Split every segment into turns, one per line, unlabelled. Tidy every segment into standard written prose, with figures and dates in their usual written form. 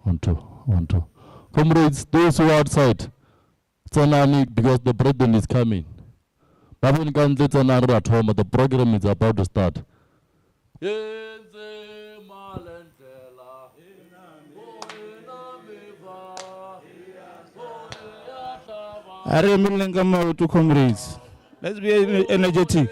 1, 2. Comrades, those who are outside, Tsanani, because the president is coming. Babun Kante Tsanani at home, the program is about to start.
To comrades. Let's be energetic.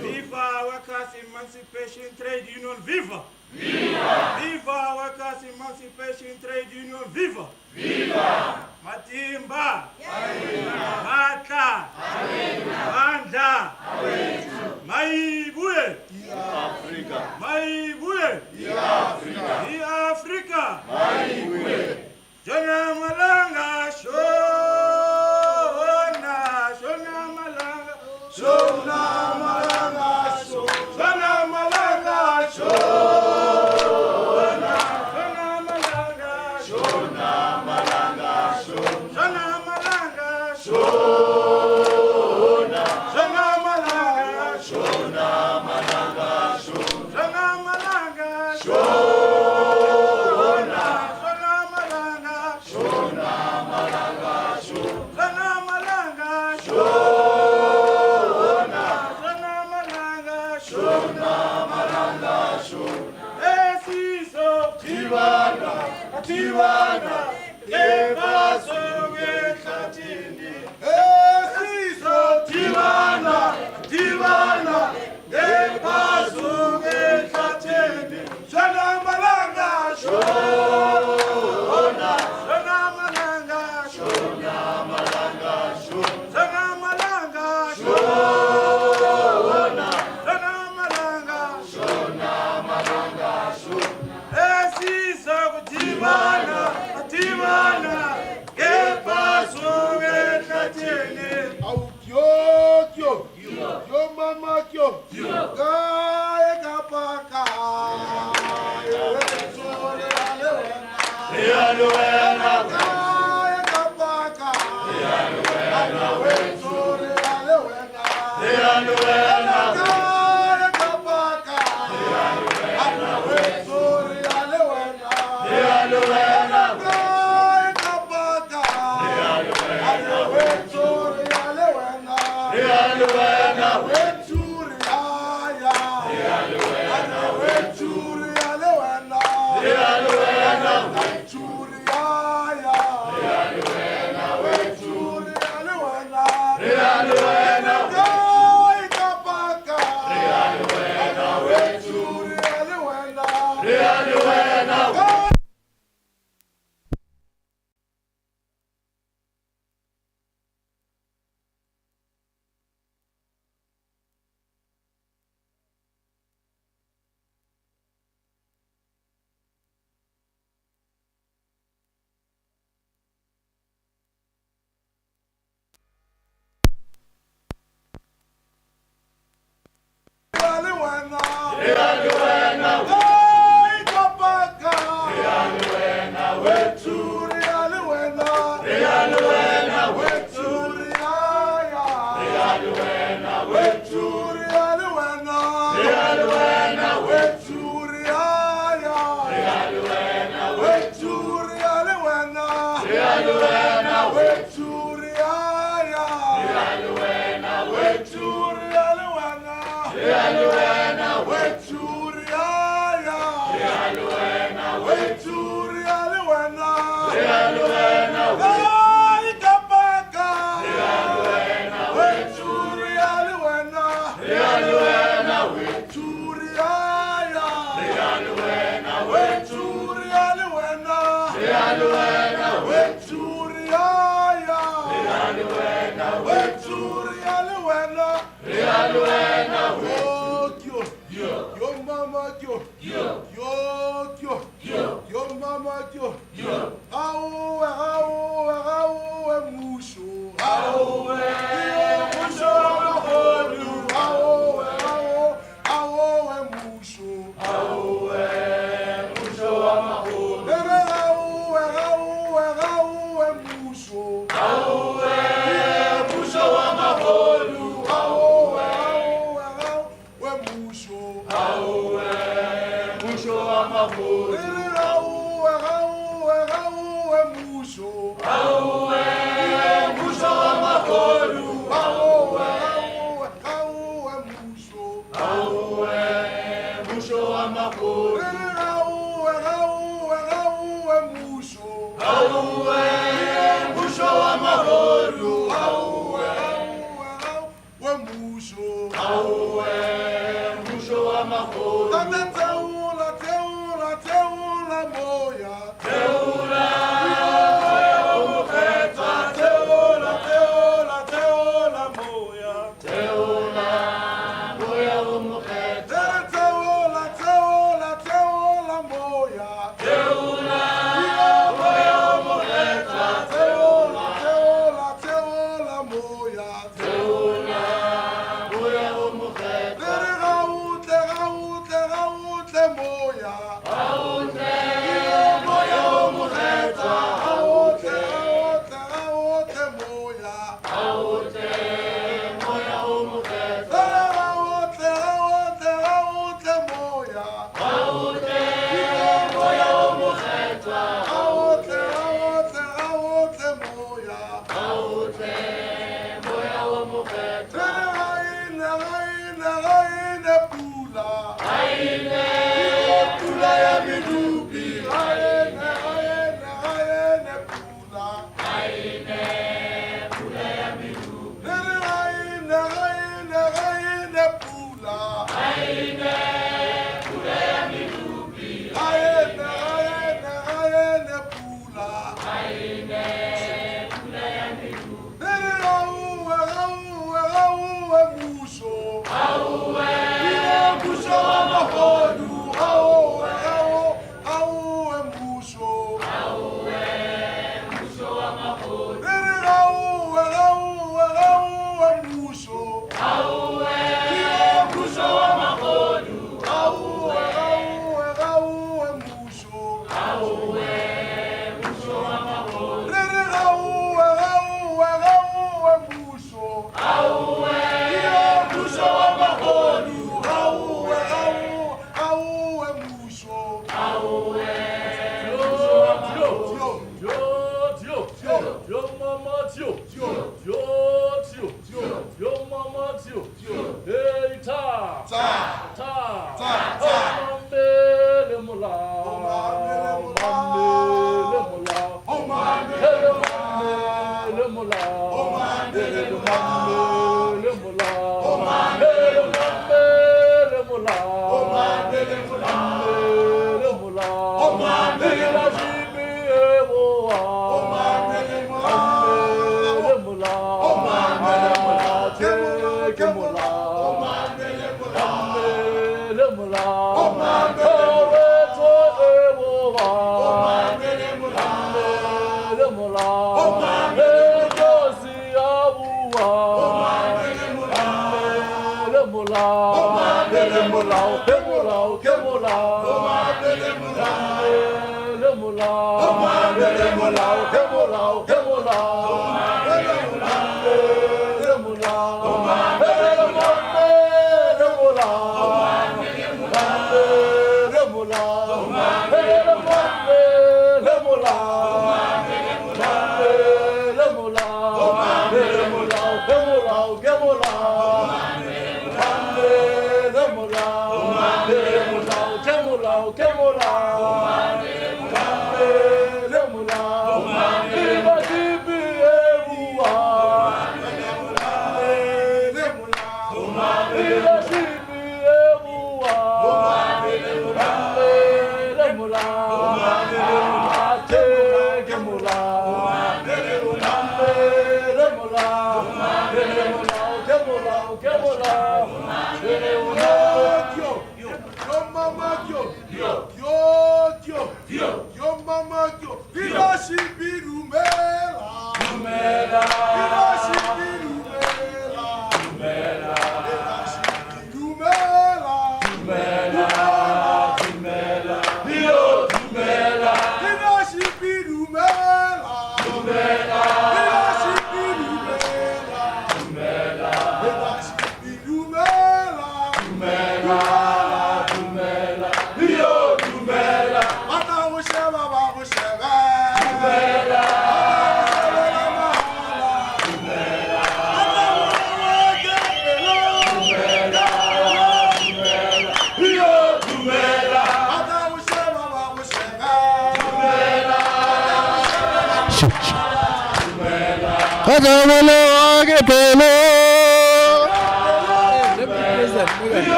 Viva workers emancipation trade union, viva! Viva! Viva workers emancipation trade union, viva! Viva! Matimba! Mata! Manda! Maibuye! Maibuye! Africa! Jona Malanga Shona! Shona Malanga! Shona Malanga! Shona Malanga! Shona! Shona Malanga! Shona Malanga! Shona Malanga! Shona! Shona Malanga! Shona Malanga! Shona Malanga! Shona! Shona Malanga! Shona Malanga! Shona Malanga! Shona! Shona Malanga! Shona Malanga! Esiso Tivana! Tivana! Evaso Wekatini! Esiso Tivana! Tivana! Evaso Wekatini! Shona Malanga! Shona! Shona Malanga! Shona Malanga! Shona Malanga! Shona! Shona Malanga! Shona Malanga! Esiso Tivana! Tivana! Evaso Wekatini! Yo mama kyo gae kapaka sore alewena gae kapaka sore alewena gae kapaka sore alewena gae kapaka sore alewena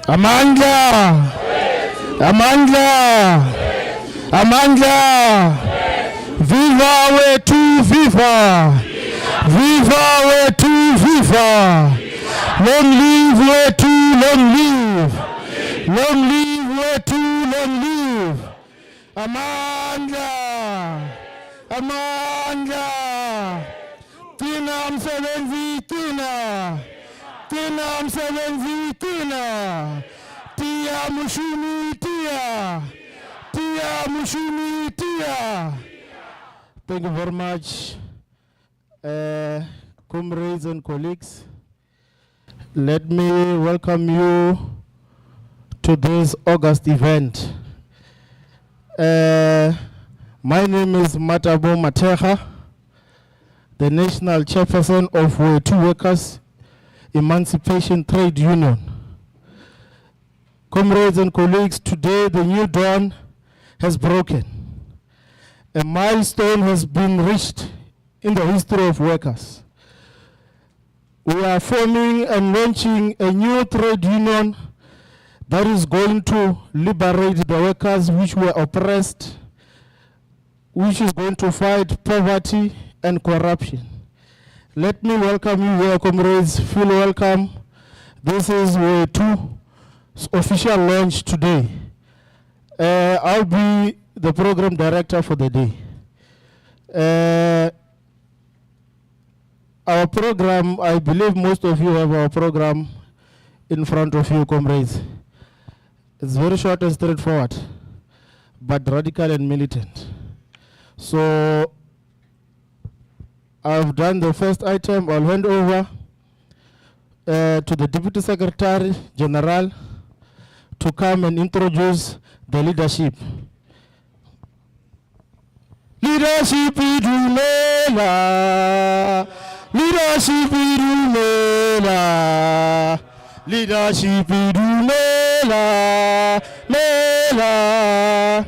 Amandla! Amandla! Amandla! Viva WETU, viva! Viva WETU, viva! Long live WETU, long live! Long live WETU, long live! Amandla! Amandla! Tina msebenzi, Tina! Tina msebenzi, Tina! Tia mushumi, Tia! Tia mushumi, Tia! Thank you very much, comrades and colleagues. Let me welcome you to this August event. My name is Matabo Mateha, the National Chairperson of WETU Workers Emancipation Trade Union. Comrades and colleagues, today the new dawn has broken. A milestone has been reached in the history of workers. We are forming and launching a new trade union that is going to liberate the workers which were oppressed, which is going to fight poverty and corruption. Let me welcome you here, comrades. Feel welcome. This is WETU's official launch today. I'll be the program director for the day. Our program, I believe most of you have our program in front of you, comrades. It's very short and straightforward, but radical and militant. So I've done the first item. I'll hand over to the Deputy Secretary General to come and introduce the leadership. Leadership idumela, leadership idumela, leadership idumela, mela.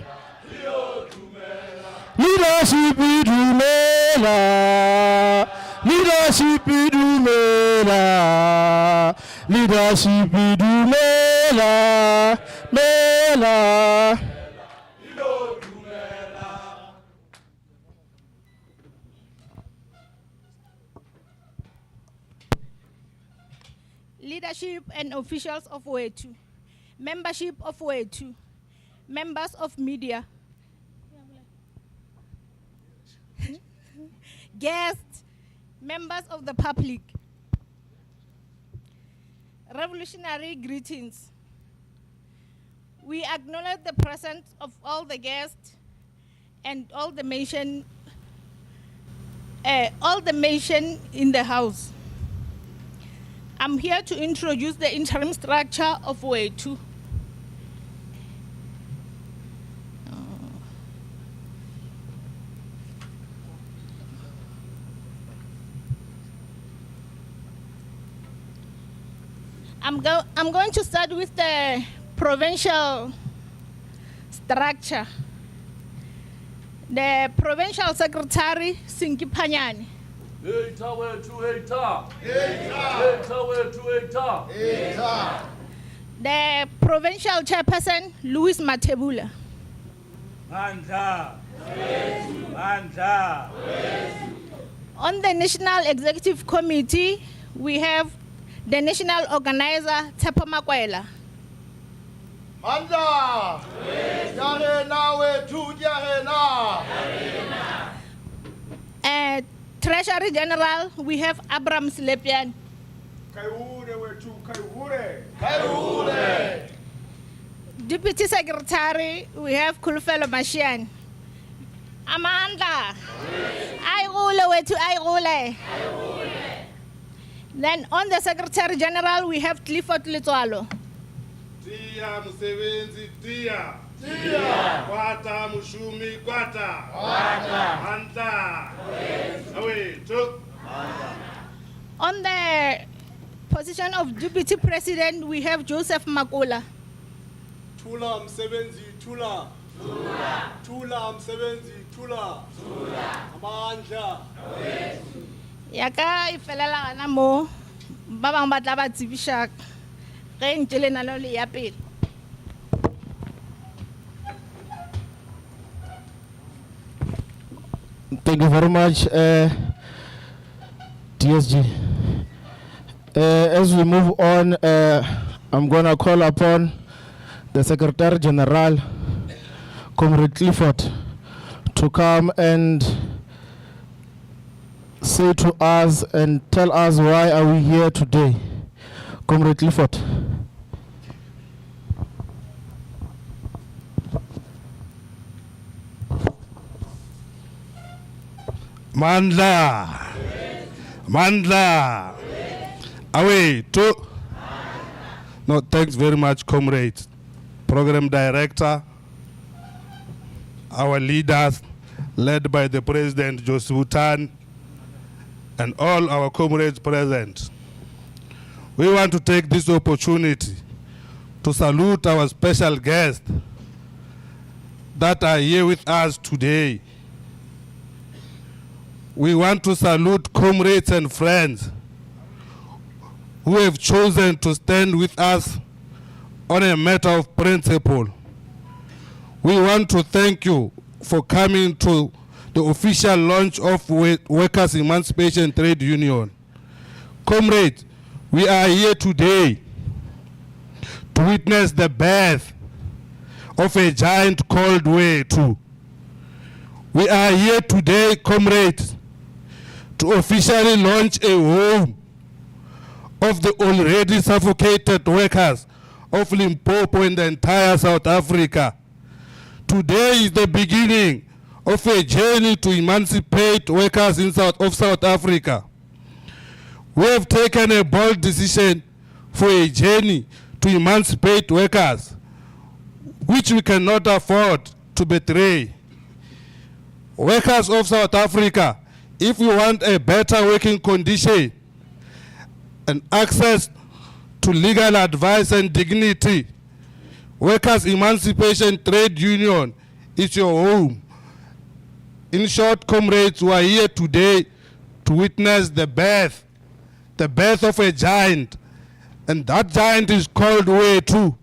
Leadership idumela, leadership idumela, leadership idumela, mela.
Leadership and officials of WETU, membership of WETU, members of media, guests, members of the public. Revolutionary greetings. We acknowledge the presence of all the guests and all the mention in the house. I'm here to introduce the interim structure of WETU. I'm going to start with the provincial structure. The provincial secretary, Sinki Panyani. The provincial chairperson, Louis Matebula. On the national executive committee, we have the national organizer, Tepa Makwela.
Manda! Yahena WETU, Yahena!
Treasury General, we have Abraham Slepian.
Kaihure WETU, Kaihure! Kaihure!
Deputy Secretary, we have Kulfelo Mashian. Amanda! I rule WETU, I rule. Then on the Secretary General, we have Clifford Litswalo.
Tia Musevenzi, Tia! Tia! Kwata Mushumi, Kwata! Kwata! Manda! WETU!
On the position of Deputy President, we have Joseph Makula.
Tula Musevenzi, Tula! Tula! Tula Musevenzi, Tula! Tula! Amandla!
Yaka ifelela gana mo ba bang ba tla ba tsebisha ge ntse le nalo le ya pele.
Thank you very much, DSG. As we move on, I'm going to call upon the Secretary General, Comrade Clifford, to come and say to us and tell us why are we here today. Comrade Clifford.
Mandla! Mandla! Away to. No, thanks very much, comrades. Program Director, our leaders, led by the President Joseph Tan, and all our comrades present. We want to take this opportunity to salute our special guests that are here with us today. We want to salute comrades and friends who have chosen to stand with us on a matter of principle. We want to thank you for coming to the official launch of Workers' Emancipation Trade Union. Comrades, we are here today to witness the birth of a giant called WETU. We are here today, comrades, to officially launch a home of the already suffocated workers of Limpopo and the entire South Africa. Today is the beginning of a journey to emancipate workers in South Africa. We have taken a bold decision for a journey to emancipate workers, which we cannot afford to betray. Workers of South Africa, if we want a better working condition and access to legal advice and dignity, Workers' Emancipation Trade Union is your home. In short, comrades, we are here today to witness the birth of a giant, and that giant is called WETU.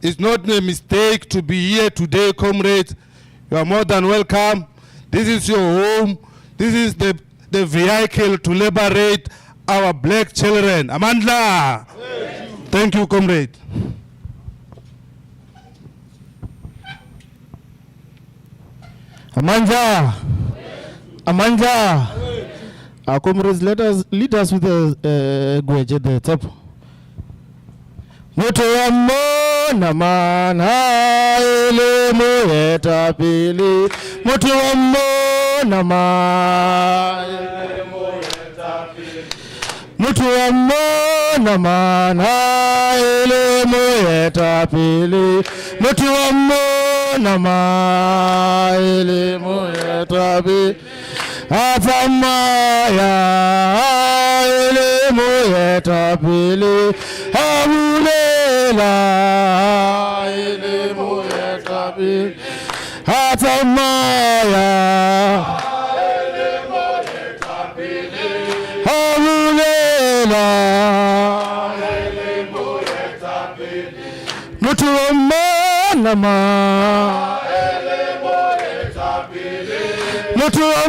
It's not a mistake to be here today, comrades. You are more than welcome. This is your home. This is the vehicle to liberate our black children. Amandla! Thank you, comrade.
Amandla! Amandla! Our comrades, lead us with the gweje the top. Mutu wa mana elimu yetapili. Mutu wa mana elimu yetapili. Mutu wa mana elimu yetapili. Mutu wa mana elimu yetapili. Atamaya elimu yetapili. Amulela elimu yetapili. Atamaya elimu yetapili. Amulela elimu yetapili. Mutu wa manama elimu yetapili. Mutu wa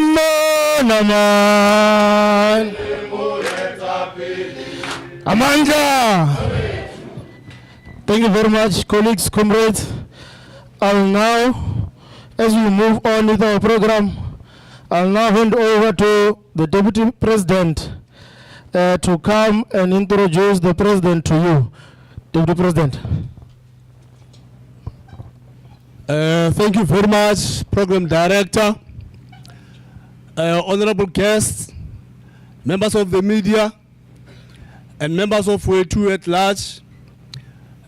naman Amanda. Thank you very much, colleagues, comrades. I'll now, as we move on with our program, I'll now hand over to the Deputy President to come and introduce the President to you. Deputy President.
Thank you very much, Program Director. Honorable guests, members of the media, and members of WETU at large,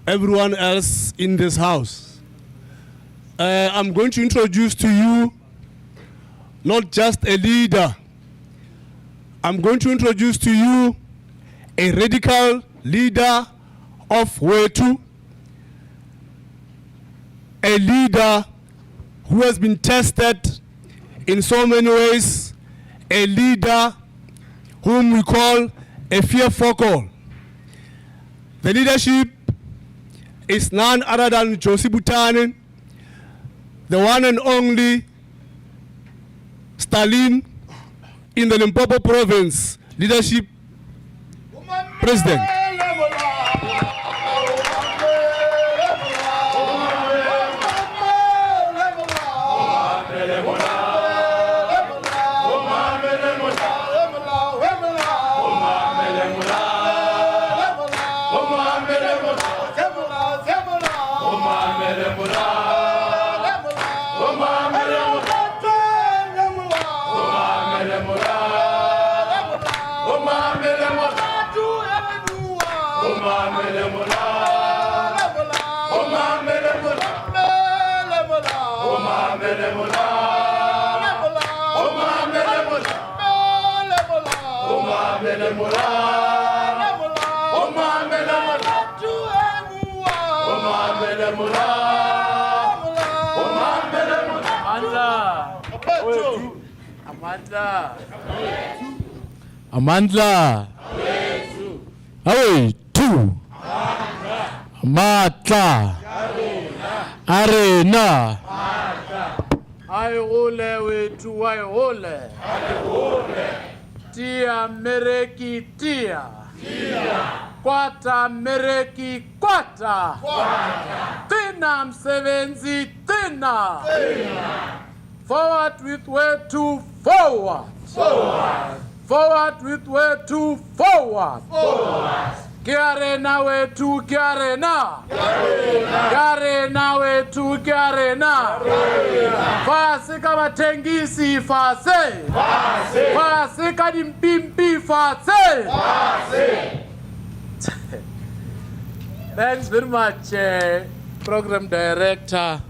everyone else in this house. I'm going to introduce to you not just a leader. I'm going to introduce to you a radical leader of WETU, a leader who has been tested in so many ways, a leader whom we call a fear focal. The leadership is none other than Josie Butanen, the one and only Stalin in the Limpopo province leadership president.
Amandla. Away, two. Matla. Arena.
Ayole wetu ayole. Tia mereki tia. Kwata mereki kwata. Tina msevenzi tina. Forward with WETU forward. Forward with WETU forward. Kiarena WETU kiarena. Kiarena WETU kiarena. Fase kama tengisi fase. Fase kadi mpimpi fase. Thanks very much, Program Director,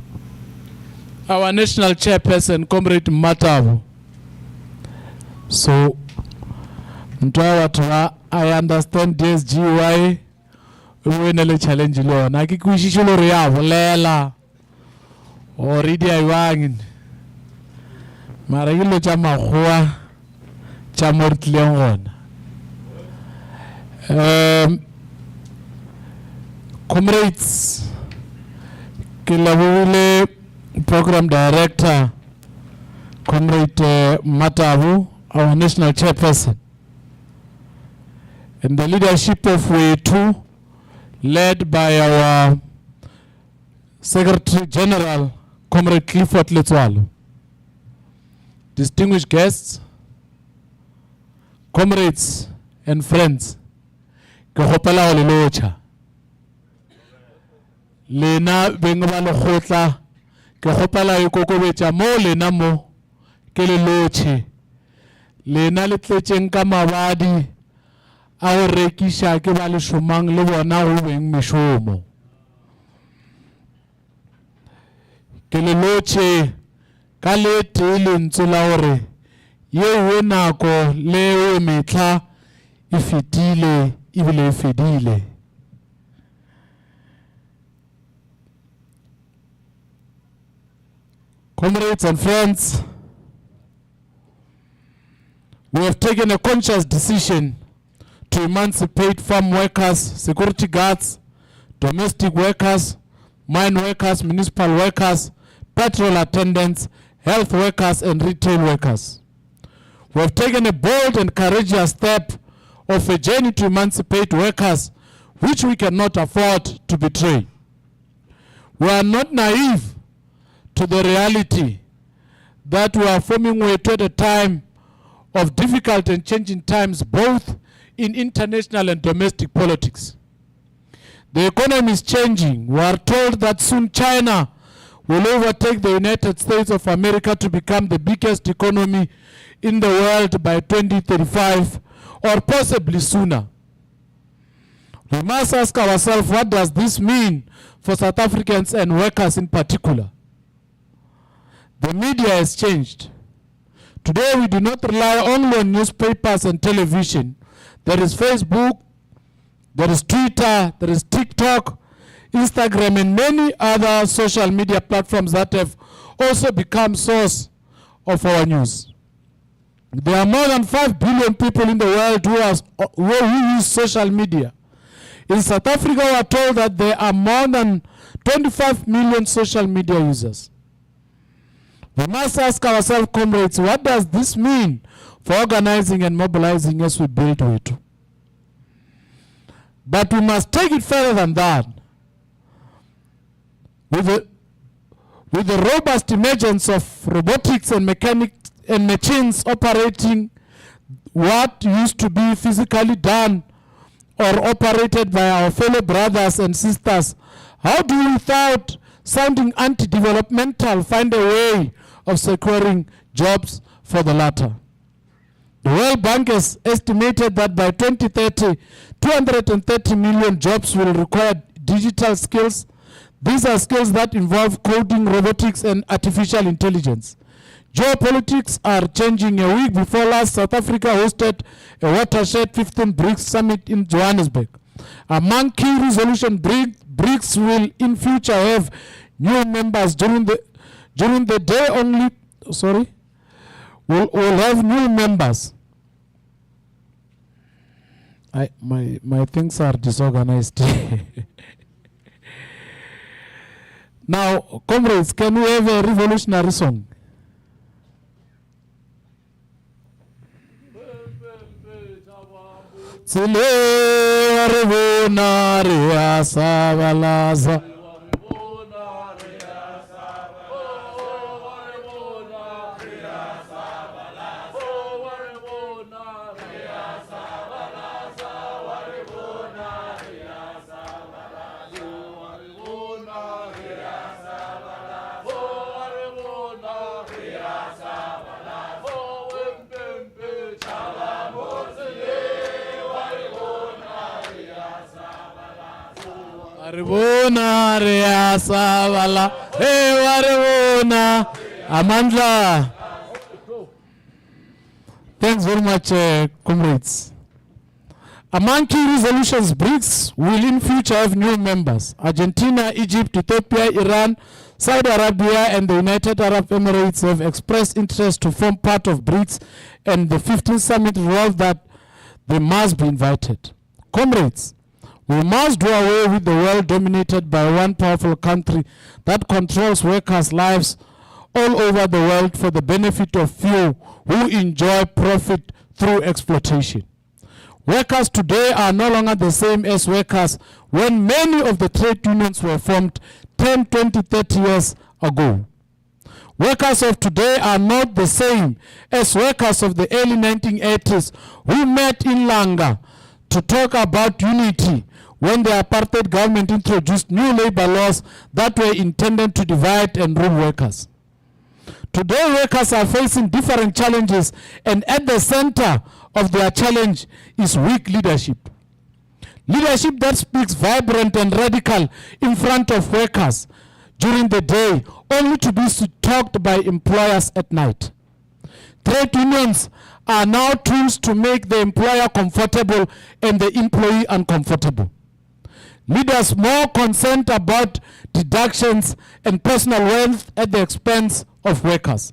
our National Chairperson, Comrade Matavu.
So, I understand DSGY win challenge lo na ke kuishisholo re ya bolela already I wangin mara ile tsa magwa tsa mortleng gona comrades ke labule Program Director Comrade Matavu, our National Chairperson, and the leadership of WETU, led by our Secretary General, Comrade Clifford Letswalo. Distinguished guests,
comrades and friends, ke gopela go le lotšha. Lena beng ba lekgotla ke gopela e kokobetša mo lena mo ke le lotšhe. Lena le tletšeng ka mabadi a go rekiša ke ba le šomang le bona go beng mešomo. Ke le lotšhe ka le tee lentswe la gore yeo nako leo mehla e fetile ebile e fedile. Comrades and friends, we have taken a conscious decision to emancipate farm workers, security guards, domestic workers, mine workers, municipal workers, petrol attendants, health workers, and retail workers. We have taken a bold and courageous step of a journey to emancipate workers, which we cannot afford to betray. We are not naive to the reality that we are forming WETU at a time of difficult and changing times, both in international and domestic politics. The economy is changing. We are told that soon China will overtake the United States of America to become the biggest economy in the world by 2035 or possibly sooner. We must ask ourselves, what does this mean for South Africans and workers in particular? The media has changed. Today we do not rely only on newspapers and television. There is Facebook, there is Twitter, there is TikTok, Instagram, and many other social media platforms that have also become source of our news. There are more than 5 billion people in the world who use social media. In South Africa, we are told that there are more than 25 million social media users. We must ask ourselves, comrades, what does this mean for organizing and mobilizing as we build WETU? But we must take it further than that. With the robust emergence of robotics and mechanics and machines operating what used to be physically done or operated by our fellow brothers and sisters, how do we, without sounding anti-developmental, find a way of securing jobs for the latter? The World Bank has estimated that by 2030, 230 million jobs will require digital skills. These are skills that involve coding, robotics, and artificial intelligence. Geopolitics are changing. A week before last, South Africa hosted a watershed 15 BRICS summit in Johannesburg. Among key resolution, BRICS will in future have new members during the day only. Sorry, we'll have new members. My things are disorganized. Now, comrades, can we have a revolutionary song? Tsile rivona ria sabalaza. Waribona ria sabala, hey waribona, Amandla. Thanks very much, comrades. Among key resolutions, BRICS will in future have new members. Argentina, Egypt, Ethiopia, Iran, Saudi Arabia, and the United Arab Emirates have expressed interest to form part of BRICS, and the 15th summit resolved that they must be invited. Comrades, we must do away with the world dominated by one powerful country that controls workers' lives all over the world for the benefit of few who enjoy profit through exploitation. Workers today are no longer the same as workers when many of the trade unions were formed 10, 20, 30 years ago. Workers of today are not the same as workers of the early 1980s who met in Langa to talk about unity when the apartheid government introduced new labor laws that were intended to divide and rule workers. Today, workers are facing different challenges, and at the center of their challenge is weak leadership. Leadership that speaks vibrant and radical in front of workers during the day, only to be talked by employers at night. Trade unions are now tools to make the employer comfortable and the employee uncomfortable. Leaders more concerned about deductions and personal wealth at the expense of workers.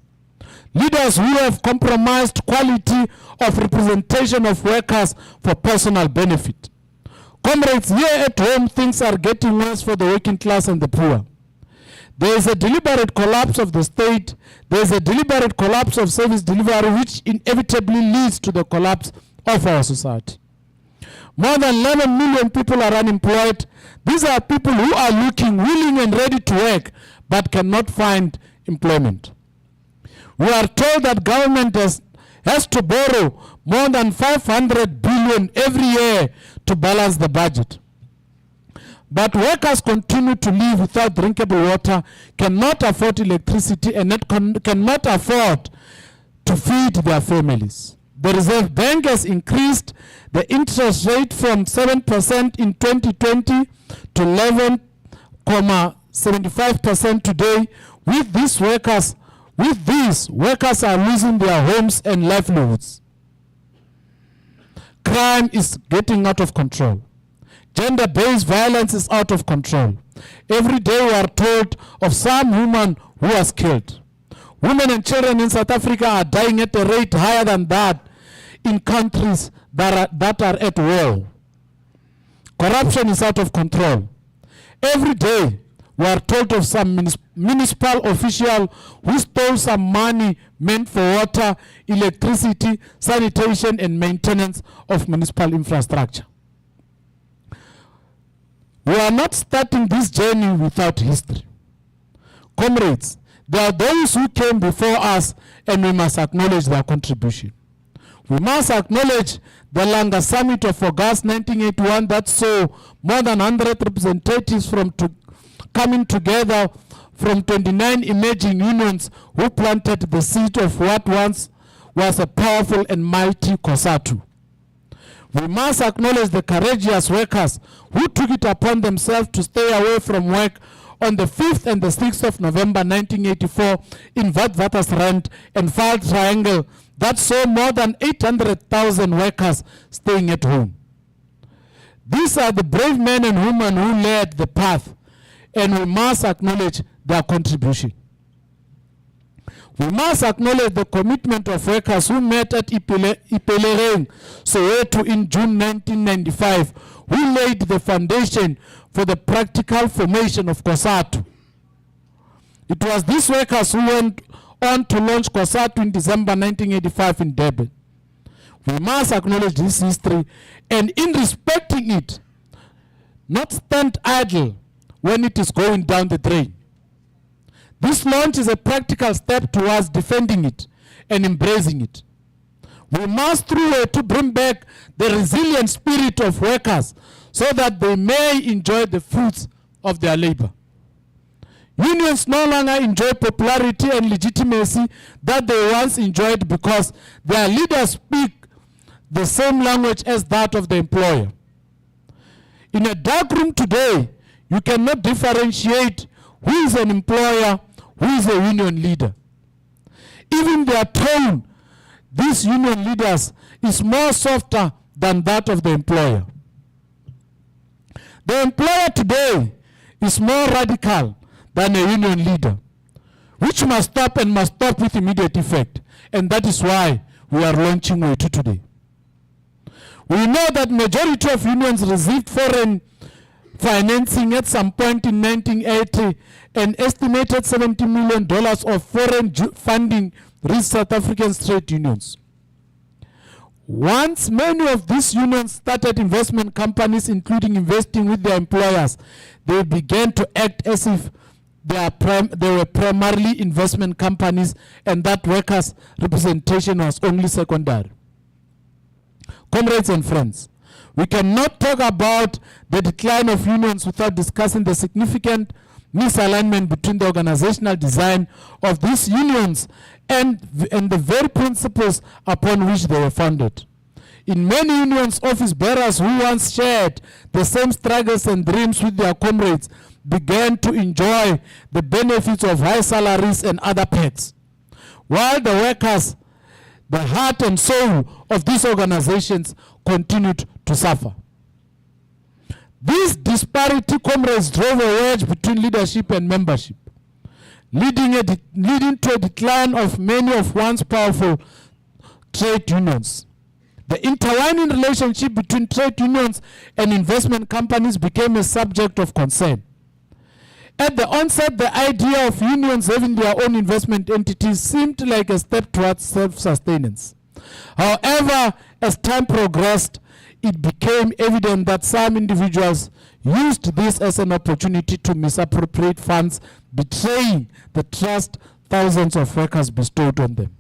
Leaders who have compromised quality of representation of workers for personal benefit. Comrades, here at home, things are getting worse for the working class and the poor. There is a deliberate collapse of the state. There is a deliberate collapse of service delivery, which inevitably leads to the collapse of our society. More than 11 million people are unemployed. These are people who are looking, willing and ready to work, but cannot find employment. We are told that government has to borrow more than 500 billion every year to balance the budget. But workers continue to live without drinkable water, cannot afford electricity, and cannot afford to feed their families. The Reserve Bank has increased the interest rate from 7% in 2020 to 11.75% today. With these, workers are losing their homes and livelihoods. Crime is getting out of control. Gender-based violence is out of control. Every day we are told of some woman who was killed. Women and children in South Africa are dying at a rate higher than that in countries that are at war. Corruption is out of control. Every day we are told of some municipal official who stole some money meant for water, electricity, sanitation, and maintenance of municipal infrastructure. We are not starting this journey without history. Comrades, there are those who came before us, and we must acknowledge their contribution. We must acknowledge the Langa Summit of August 1981 that saw more than 100 representatives coming together from 29 emerging unions who planted the seed of what once was a powerful and mighty COSATU. We must acknowledge the courageous workers who took it upon themselves to stay away from work on the 5th and the 6th of November 1984 in Witwatersrand and Vaal Triangle that saw more than 800,000 workers staying at home. These are the brave men and women who led the path, and we must acknowledge their contribution. We must acknowledge the commitment of workers who met at Emancipation, Soweto in June 1995, who laid the foundation for the practical formation of COSATU. It was these workers who went on to launch COSATU in December 1985 in Durban. We must acknowledge this history, and in respecting it, not stand idle when it is going down the drain. This launch is a practical step towards defending it and embracing it. We must, through WETU, bring back the resilient spirit of workers so that they may enjoy the fruits of their labor. Unions no longer enjoy popularity and legitimacy that they once enjoyed because their leaders speak the same language as that of the employer. In a dark room today, you cannot differentiate who is an employer, who is a union leader. Even their tone, these union leaders, is more softer than that of the employer. The employer today is more radical than a union leader, which must stop and must stop with immediate effect. And that is why we are launching WETU today. We know that majority of unions received foreign financing at some point in 1980, an estimated $70 million of foreign funding reached South African trade unions. Once many of these unions started investment companies, including investing with their employers, they began to act as if they were primarily investment companies, and that workers' representation was only secondary. Comrades and friends, we cannot talk about the decline of unions without discussing the significant misalignment between the organizational design of these unions and the very principles upon which they were founded. In many unions, office bearers who once shared the same struggles and dreams with their comrades began to enjoy the benefits of high salaries and other perks, while the workers, the heart and soul of these organizations, continued to suffer. This disparity, comrades, drove a wedge between leadership and membership, leading to a decline of many of once powerful trade unions. The intertwining relationship between trade unions and investment companies became a subject of concern. At the onset, the idea of unions having their own investment entities seemed like a step towards self-sustenance. However, as time progressed, it became evident that some individuals used this as an opportunity to misappropriate funds, betraying the trust thousands of workers bestowed on them.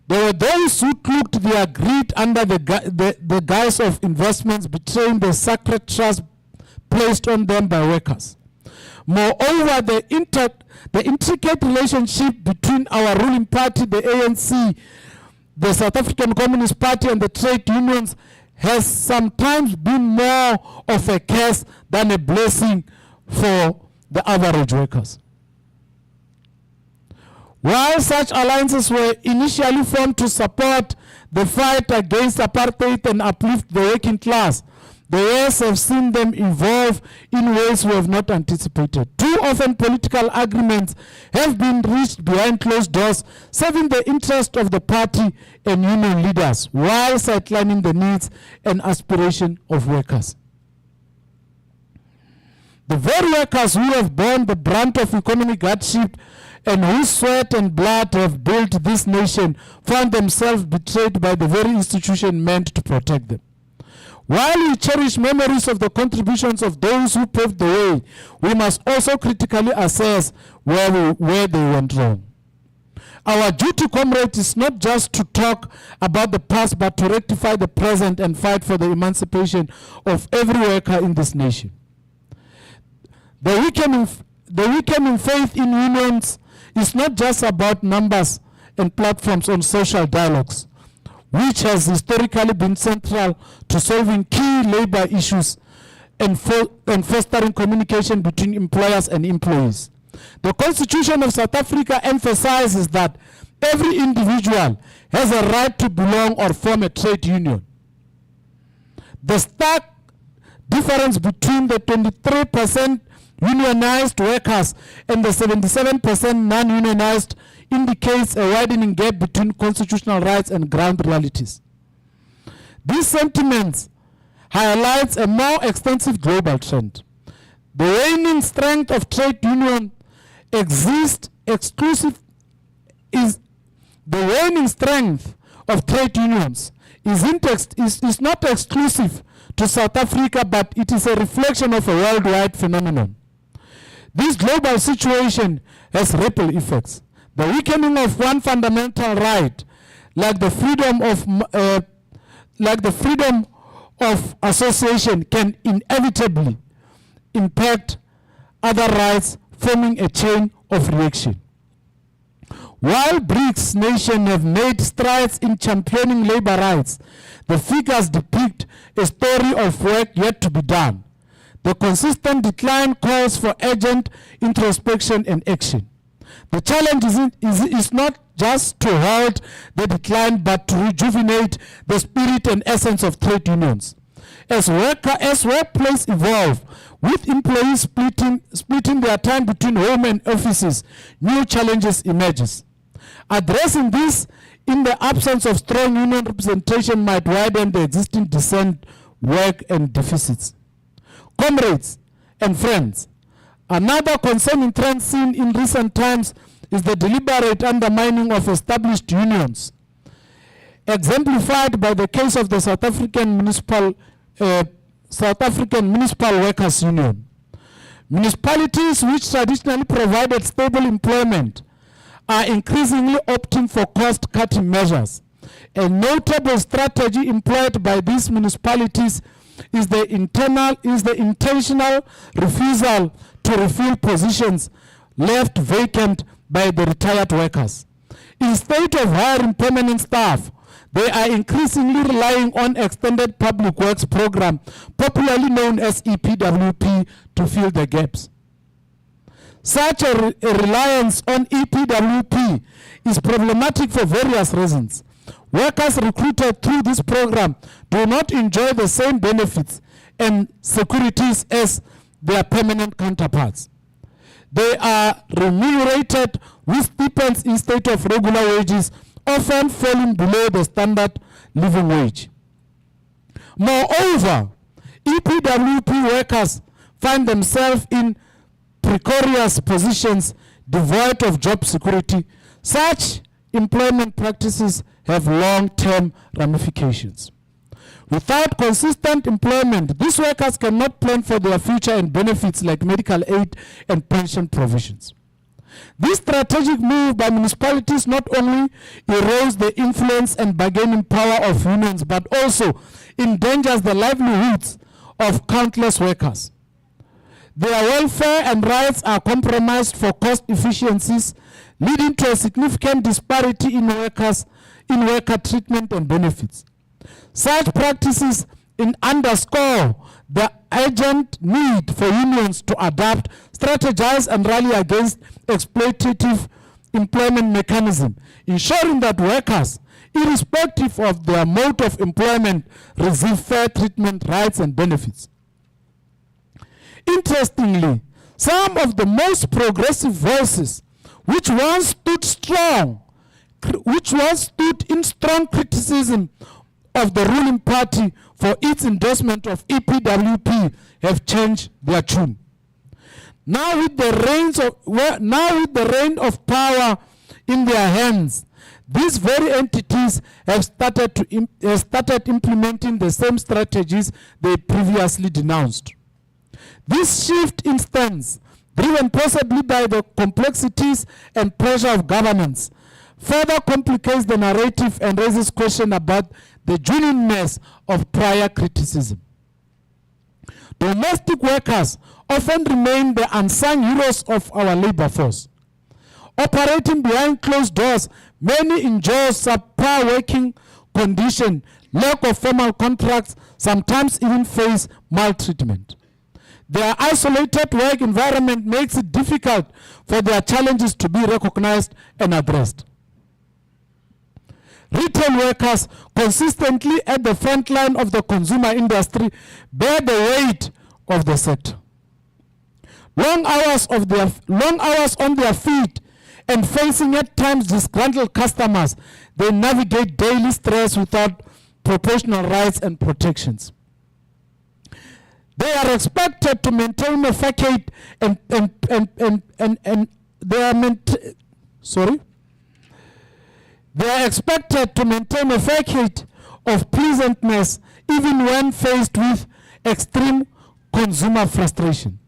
There were those who cloaked their greed under the guise of investments, betraying the sacred trust placed on them by workers. Moreover, the intricate relationship between our ruling party, the ANC, the South African Communist Party, and the trade unions has sometimes been more of a curse than a blessing for the average workers. While such alliances were initially formed to support the fight against apartheid and uplift the working class, the years have seen them evolve in ways we have not anticipated. Too often political agreements have been reached behind closed doors, serving the interest of the party and union leaders, while sidelining the needs and aspirations of workers. The very workers who have borne the brunt of economic hardship and whose sweat and blood have built this nation found themselves betrayed by the very institution meant to protect them. While we cherish memories of the contributions of those who paved the way, we must also critically assess where they went wrong. Our duty, comrades, is not just to talk about the past, but to rectify the present and fight for the emancipation of every worker in this nation. The weakening faith in unions is not just about numbers and platforms on social dialogues, which has historically been central to solving key labor issues and fostering communication between employers and employees. The Constitution of South Africa emphasizes that every individual has a right to belong or form a trade union. The stark difference between the 23% unionized workers and the 77% non-unionized indicates a widening gap between constitutional rights and ground realities. These sentiments highlights a more extensive global trend. The waning strength of trade union is not exclusive to South Africa, but it is a reflection of a worldwide phenomenon. This global situation has ripple effects. The weakening of one fundamental right, like the freedom of association, can inevitably impact other rights, forming a chain of reaction. While BRICS nations have made strides in championing labor rights, the figures depict a story of work yet to be done. The consistent decline calls for urgent introspection and action. The challenge is not just to halt the decline, but to rejuvenate the spirit and essence of trade unions. As workplace evolve, with employees splitting their time between home and offices, new challenges emerges. Addressing this in the absence of strong union representation might widen the existing dissent, work, and deficits. Comrades and friends, another concerning trend seen in recent times is the deliberate undermining of established unions, exemplified by the case of the South African Municipal Workers Union. Municipalities which traditionally provided stable employment are increasingly opting for cost-cutting measures. A notable strategy employed by these municipalities is the intentional refusal to refill positions left vacant by the retired workers. Instead of hiring permanent staff, they are increasingly relying on extended public works program, popularly known as EPWP, to fill the gaps. Such a reliance on EPWP is problematic for various reasons. Workers recruited through this program do not enjoy the same benefits and securities as their permanent counterparts. They are remunerated with stipends instead of regular wages, often falling below the standard living wage. Moreover, EPWP workers find themselves in precarious positions devoid of job security. Such employment practices have long-term ramifications. Without consistent employment, these workers cannot plan for their future and benefits like medical aid and pension provisions. This strategic move by municipalities not only erodes the influence and bargaining power of unions, but also endangers the livelihoods of countless workers. Their welfare and rights are compromised for cost efficiencies, leading to a significant disparity in worker treatment and benefits. Such practices underscore the urgent need for unions to adapt, strategize, and rally against exploitative employment mechanism, ensuring that workers, irrespective of their mode of employment, receive fair treatment, rights, and benefits. Interestingly, some of the most progressive voices which once stood in strong criticism of the ruling party for its endorsement of EPWP have changed their tune. Now with the reign of power in their hands, these very entities have started implementing the same strategies they previously denounced. This shift in stance, driven possibly by the complexities and pressure of governance, further complicates the narrative and raises questions about the genuineness of prior criticism. Domestic workers often remain the unsung heroes of our labor force. Operating behind closed doors, many enjoy subpar working conditions, lack of formal contracts, sometimes even face maltreatment. Their isolated work environment makes it difficult for their challenges to be recognized and addressed. Retail workers, consistently at the front line of the consumer industry, bear the weight of the sector. Long hours on their feet and facing at times disgruntled customers, they navigate daily stress without proportional rights and protections. They are expected to maintain a facade They are expected to maintain a facade of pleasantness even when faced with extreme consumer frustration.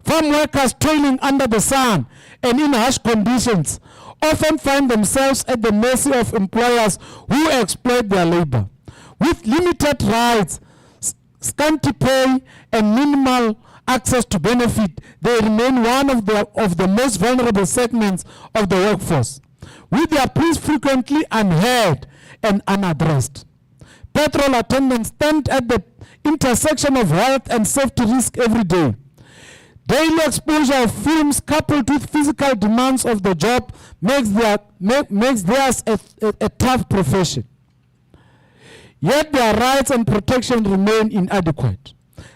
Farm workers toiling under the sun and in harsh conditions often find themselves at the mercy of employers who exploit their labor. With limited rights, scanty pay, and minimal access to benefit, they remain one of the most vulnerable segments of the workforce, with their pleas frequently unheard and unaddressed. Petrol attendants stand at the intersection of health and safety risk every day. Daily exposure of fumes coupled with physical demands of the job makes theirs a tough profession. Yet their rights and protection remain inadequate,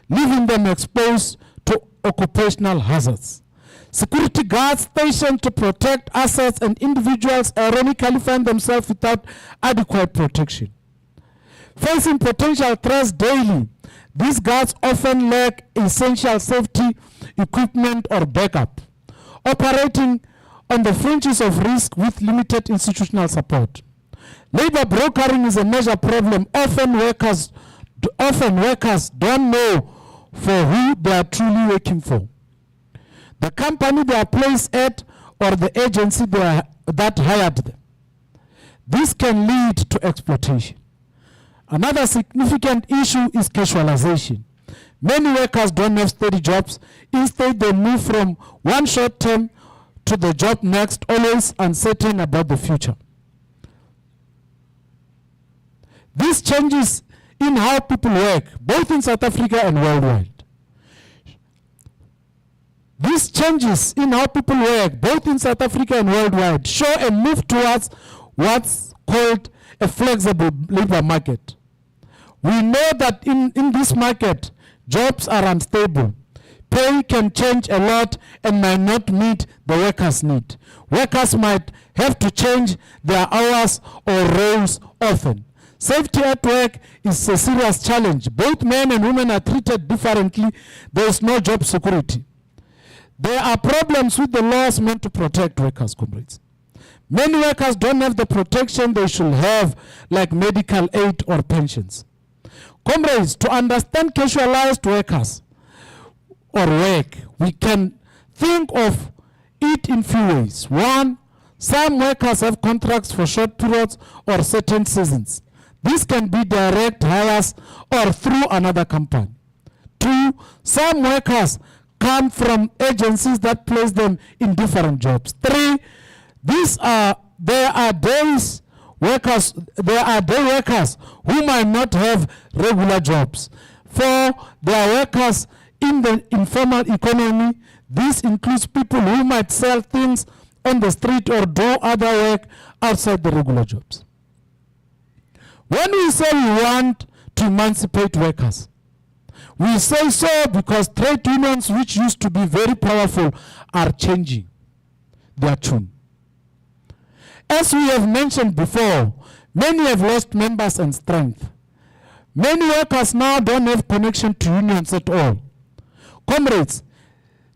leaving them exposed to occupational hazards. Security guards stationed to protect assets and individuals ironically find themselves without adequate protection. Facing potential threats daily, these guards often lack essential safety equipment or backup, operating on the fringes of risk with limited institutional support. Labor brokering is a major problem. Often workers don't know for who they are truly working for. the company they are placed at, or the agency that hired them. This can lead to exploitation. Another significant issue is casualization. Many workers don't have steady jobs. Instead, they move from one short term to the job next, always uncertain about the future. This changes in how people work, both in South Africa and worldwide. These changes in how people work, both in South Africa and worldwide, show a move towards what's called a flexible labor market. We know that in this market, jobs are unstable. Pay can change a lot and might not meet the workers' need. Workers might have to change their hours or roles often. Safety at work is a serious challenge. Both men and women are treated differently. There is no job security. There are problems with the laws meant to protect workers, comrades. Many workers don't have the protection they should have, like medical aid or pensions. Comrades, to understand casualized workers or work, we can think of it in few ways. One, some workers have contracts for short periods or certain seasons. This can be direct hires or through another company. Two, some workers come from agencies that place them in different jobs. Three, there are day workers who might not have regular jobs. Four, there are workers in the informal economy. This includes people who might sell things on the street or do other work outside the regular jobs. When we say we want to emancipate workers, we say so because trade unions, which used to be very powerful, are changing their tune. As we have mentioned before, many have lost members and strength. Many workers now don't have connection to unions at all. Comrades,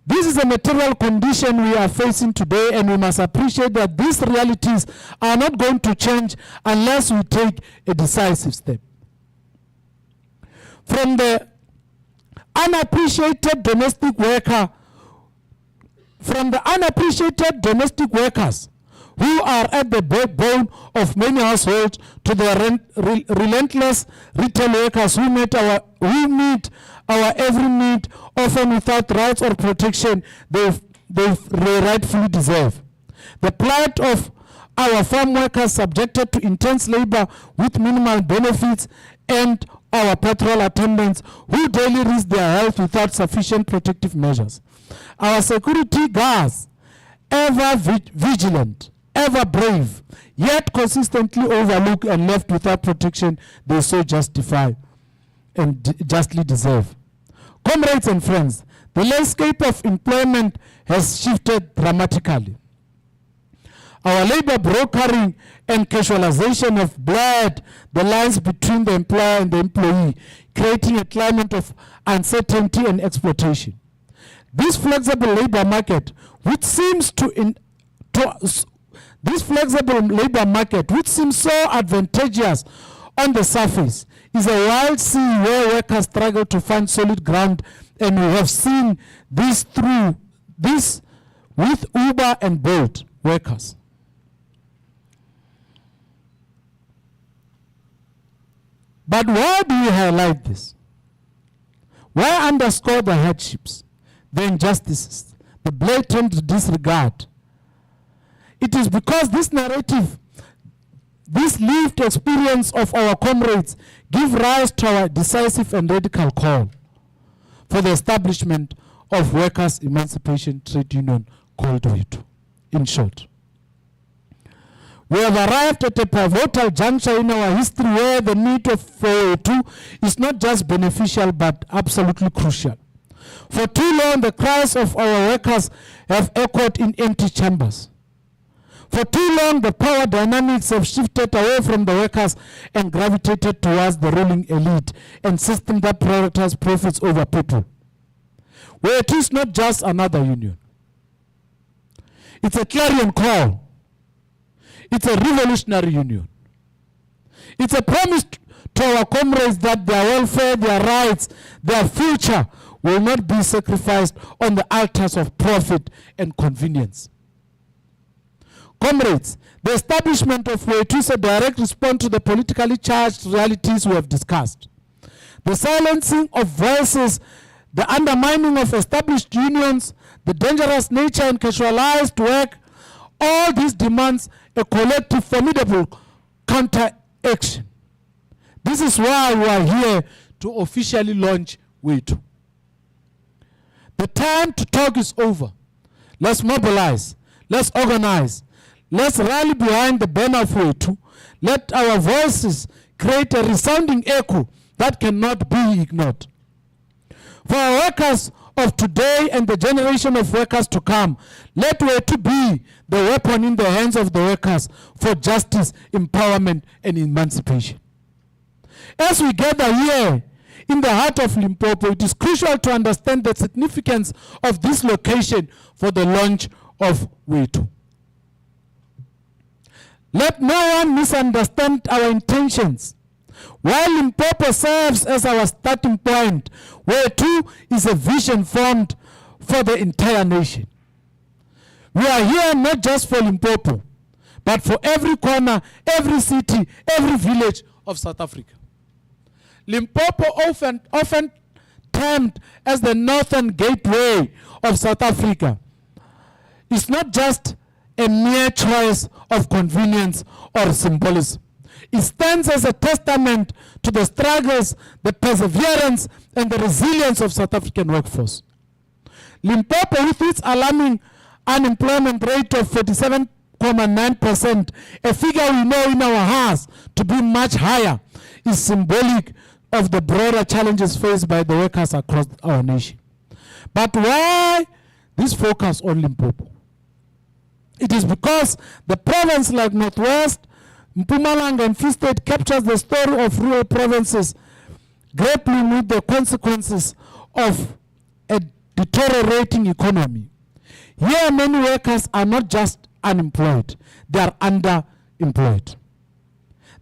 this is a material condition we are facing today, and we must appreciate that these realities are not going to change unless we take a decisive step. From the unappreciated domestic workers who are at the backbone of many households to the relentless retail workers who meet our every need, often without rights or protection they rightfully deserve. The plight of our farm workers subjected to intense labor with minimal benefits, and our patrol attendants who daily risk their health without sufficient protective measures. Our security guards, ever vigilant, ever brave, yet consistently overlooked and left without protection they so justify and justly deserve. Comrades and friends, the landscape of employment has shifted dramatically. Our labor brokering and casualization have blurred the lines between the employer and the employee, creating a climate of uncertainty and exploitation. This flexible labor market, which seems so advantageous on the surface, is a wild sea where workers struggle to find solid ground, and we have seen this with Uber and Bolt workers. But why do we highlight this? Why underscore the hardships, the injustices, the blatant disregard? It is because this narrative, this lived experience of our comrades, give rise to our decisive and radical call for the establishment of Workers' Emancipation Trade Union called WETU. In short, we have arrived at a pivotal juncture in our history where the need for WETU is not just beneficial but absolutely crucial. For too long, the cries of our workers have echoed in empty chambers. For too long, the power dynamics have shifted away from the workers and gravitated towards the ruling elite and system that prioritizes profits over people. WETU is not just another union. It's a clarion call. It's a revolutionary union. It's a promise to our comrades that their welfare, their rights, their future will not be sacrificed on the altars of profit and convenience. Comrades, the establishment of WETU is a direct response to the politically charged realities we have discussed. The silencing of voices, the undermining of established unions, the dangerous nature and casualized work, all these demands a collective formidable counter-action. This is why we are here to officially launch WETU. The time to talk is over. Let's mobilize, let's organize, let's rally behind the banner of WETU. Let our voices create a resounding echo that cannot be ignored. For our workers of today and the generation of workers to come, let WETU be the weapon in the hands of the workers for justice, empowerment, and emancipation. As we gather here in the heart of Limpopo, it is crucial to understand the significance of this location for the launch of WETU. Let no one misunderstand our intentions. While Limpopo serves as our starting point, WETU is a vision formed for the entire nation. We are here not just for Limpopo, but for every corner, every city, every village of South Africa. Limpopo, often termed as the northern gateway of South Africa, is not just a mere choice of convenience or symbolism. It stands as a testament to the struggles, the perseverance, and the resilience of South African workforce. Limpopo, with its alarming unemployment rate of 47.9%, a figure we know in our hearts to be much higher, is symbolic of the broader challenges faced by the workers across our nation. But why this focus on Limpopo? It is because the province like Northwest, Mpumalanga, and Free State captures the story of rural provinces grappling with the consequences of a deteriorating economy. Here, many workers are not just unemployed, they are underemployed.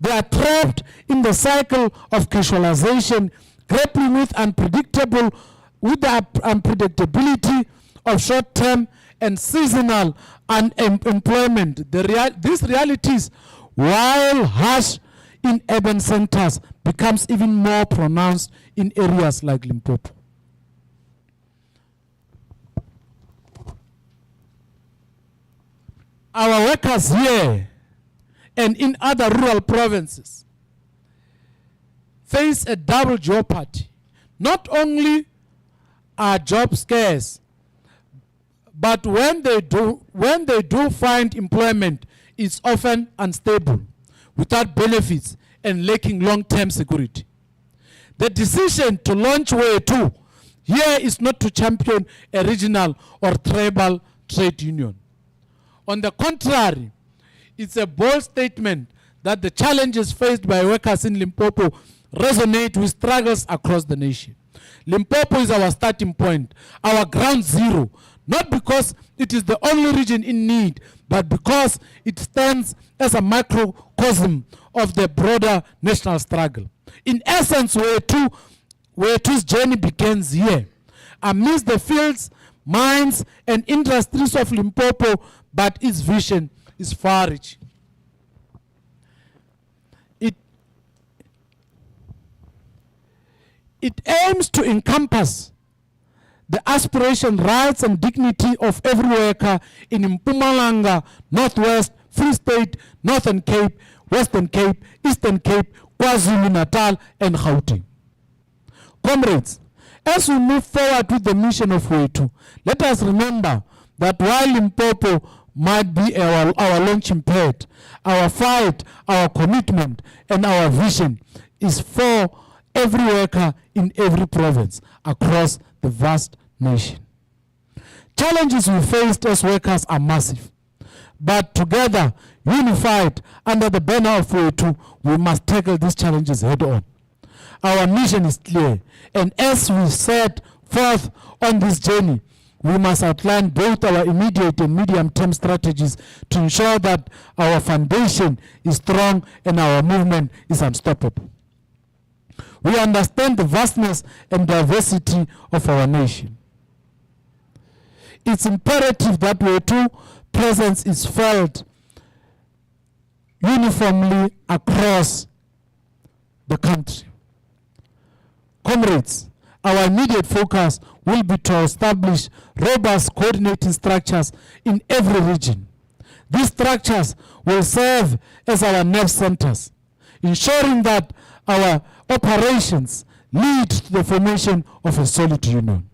They are trapped in the cycle of casualization, grappling with the unpredictability of short-term and seasonal unemployment. These realities, while harsh in urban centers, becomes even more pronounced in areas like Limpopo. Our workers here and in other rural provinces face a double jeopardy. Not only are jobs scarce, but when they do find employment, it's often unstable, without benefits and lacking long-term security. The decision to launch WETU here is not to champion a regional or tribal trade union. On the contrary, it's a bold statement that the challenges faced by workers in Limpopo resonate with struggles across the nation. Limpopo is our starting point, our ground zero, not because it is the only region in need, but because it stands as a microcosm of the broader national struggle. In essence, WETU's journey begins here, amidst the fields, mines, and industries of Limpopo, but its vision is far-reaching. It aims to encompass the aspiration, rights, and dignity of every worker in Mpumalanga, Northwest, Free State, Northern Cape, Western Cape, Eastern Cape, KwaZulu-Natal, and Gauteng. Comrades, as we move forward with the mission of WETU, let us remember that while Limpopo might be our launching pad, our fight, our commitment, and our vision is for every worker in every province across the vast nation. Challenges we faced as workers are massive, but together, unified under the banner of WETU, we must tackle these challenges head on. Our mission is clear, and as we set forth on this journey, we must outline both our immediate and medium-term strategies to ensure that our foundation is strong and our movement is unstoppable. We understand the vastness and diversity of our nation. It's imperative that WETU presence is felt uniformly across the country. Comrades, our immediate focus will be to establish robust coordinating structures in every region. These structures will serve as our nerve centers, ensuring that our operations lead to the formation of a solid union.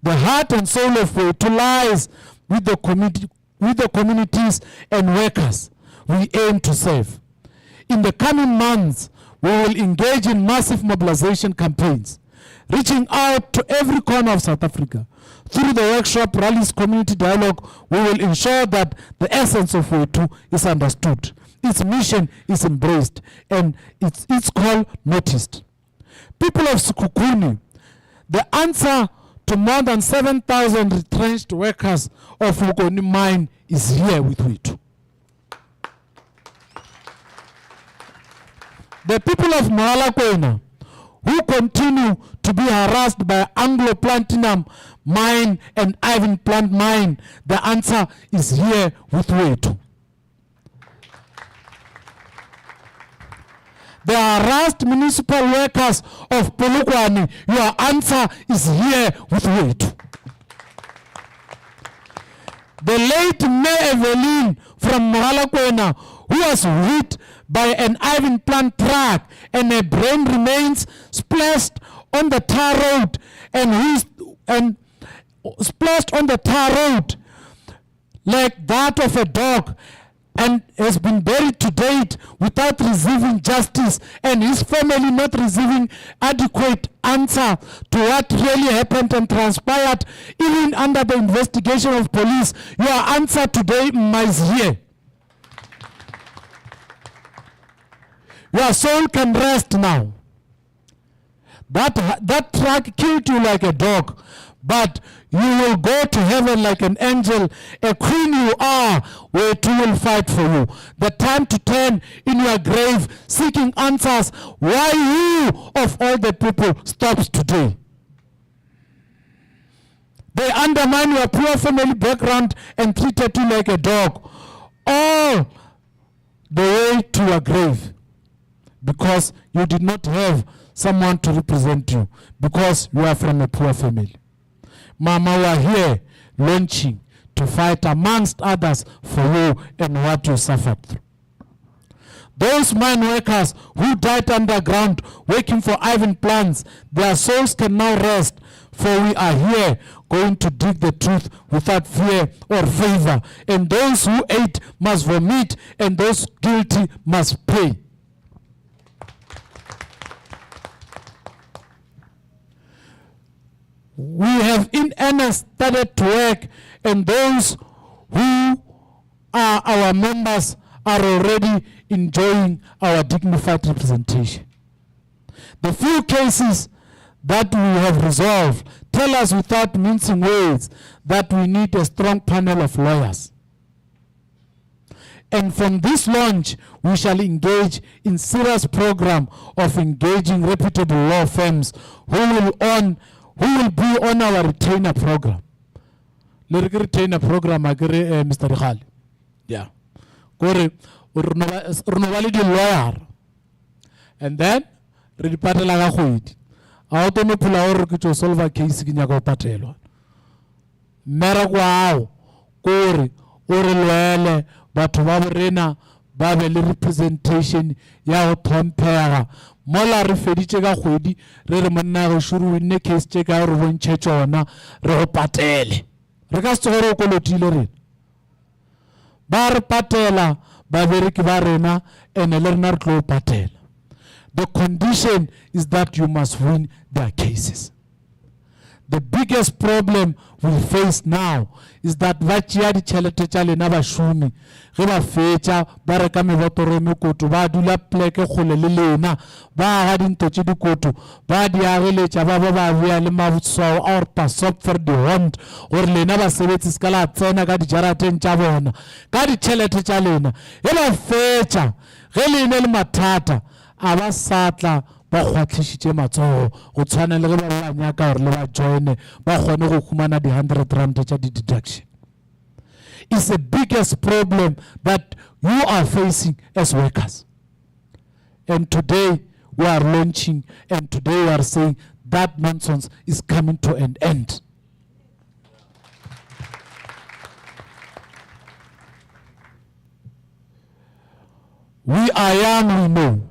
The heart and soul of WETU lies with the communities and workers we aim to serve. In the coming months, we will engage in massive mobilization campaigns, reaching out to every corner of South Africa. Through the workshop, rallies, community dialogue, we will ensure that the essence of WETU is understood, its mission is embraced, and its call noticed. People of Sekhukhune, the answer to more than 7,000 retrenched workers of Polokwane mine is here with WETU. The people of Polokwane, who continue to be harassed by Anglo Platinum mine and Ivan Plant mine, the answer is here with WETU. The harassed municipal workers of Polokwane, your answer is here with WETU. The late Mayor Evelyn from Polokwane, who was hit by an Ivan Plant truck and her brain remains splashed on the tar road and splashed on the tar road like that of a dog, and has been buried to date without receiving justice, and his family not receiving adequate answer to what really happened and transpired, even under the investigation of police. Your answer today is here. Your soul can rest now. That truck killed you like a dog, but you will go to heaven like an angel. A queen you are, WETU will fight for you. The time to turn in your grave, seeking answers why you, of all the people, stops today. They undermine your poor family background and treated you like a dog, all the way to your grave, because you did not have someone to represent you, because you are from a poor family. Mama, we are here launching to fight amongst others for you and what you suffered through. Those mine workers who died underground working for Ivan plants, their souls can now rest, for we are here going to dig the truth without fear or favor. And those who ate must vomit, and those guilty must pay. We have in earnest started to work, and those who are our members are already enjoying our dignified representation. The few cases that we have resolved tell us without mincing words that we need a strong panel of lawyers. And from this launch, we shall engage in serious program of engaging reputable law firms who will be on our retainer program. Lyric retainer program, Mr. Rikhali. Yeah. Lawyer. And then, re patela ga kgwedi. A o no pula o re ke tso solve a case ke nyaka o patelwa. Mera kwao kore o re lwele batho ba borena ba be le representation ya go thomphega. Mola re feditše ka kgwedi re re monna go shuru winne case tše ka re bontšhe tšona re go patele. Re ka se tsogore o kolotile rena. Ba re patela ba bereki ba rena ene le rena re tlo patela. The condition is that you must win their cases. The biggest problem we face now is that ba tšea ditšhelete tša lena bašomi ge ba fetša ba reka mebotoro mekoto ba dula pleke kgole le lena ba aga dinto tše dikoto ba di ageletša ba ba bea le maswao a gore pasop for the hond gore lena basebetsi se ka la tsena ka dijarateng tša bona ka ditšhelete tša lena ge ba fetša ge lena le mathata a ba satla ba kgwatlhishitše matsogo go tshwana le ge ba ba nyaka gore le ba joine ba kgone go humana di 100 rand tša di deduction. It's the biggest problem that you are facing as workers. And today we are launching, and today we are saying that nonsense is coming to an end. We are young, we know.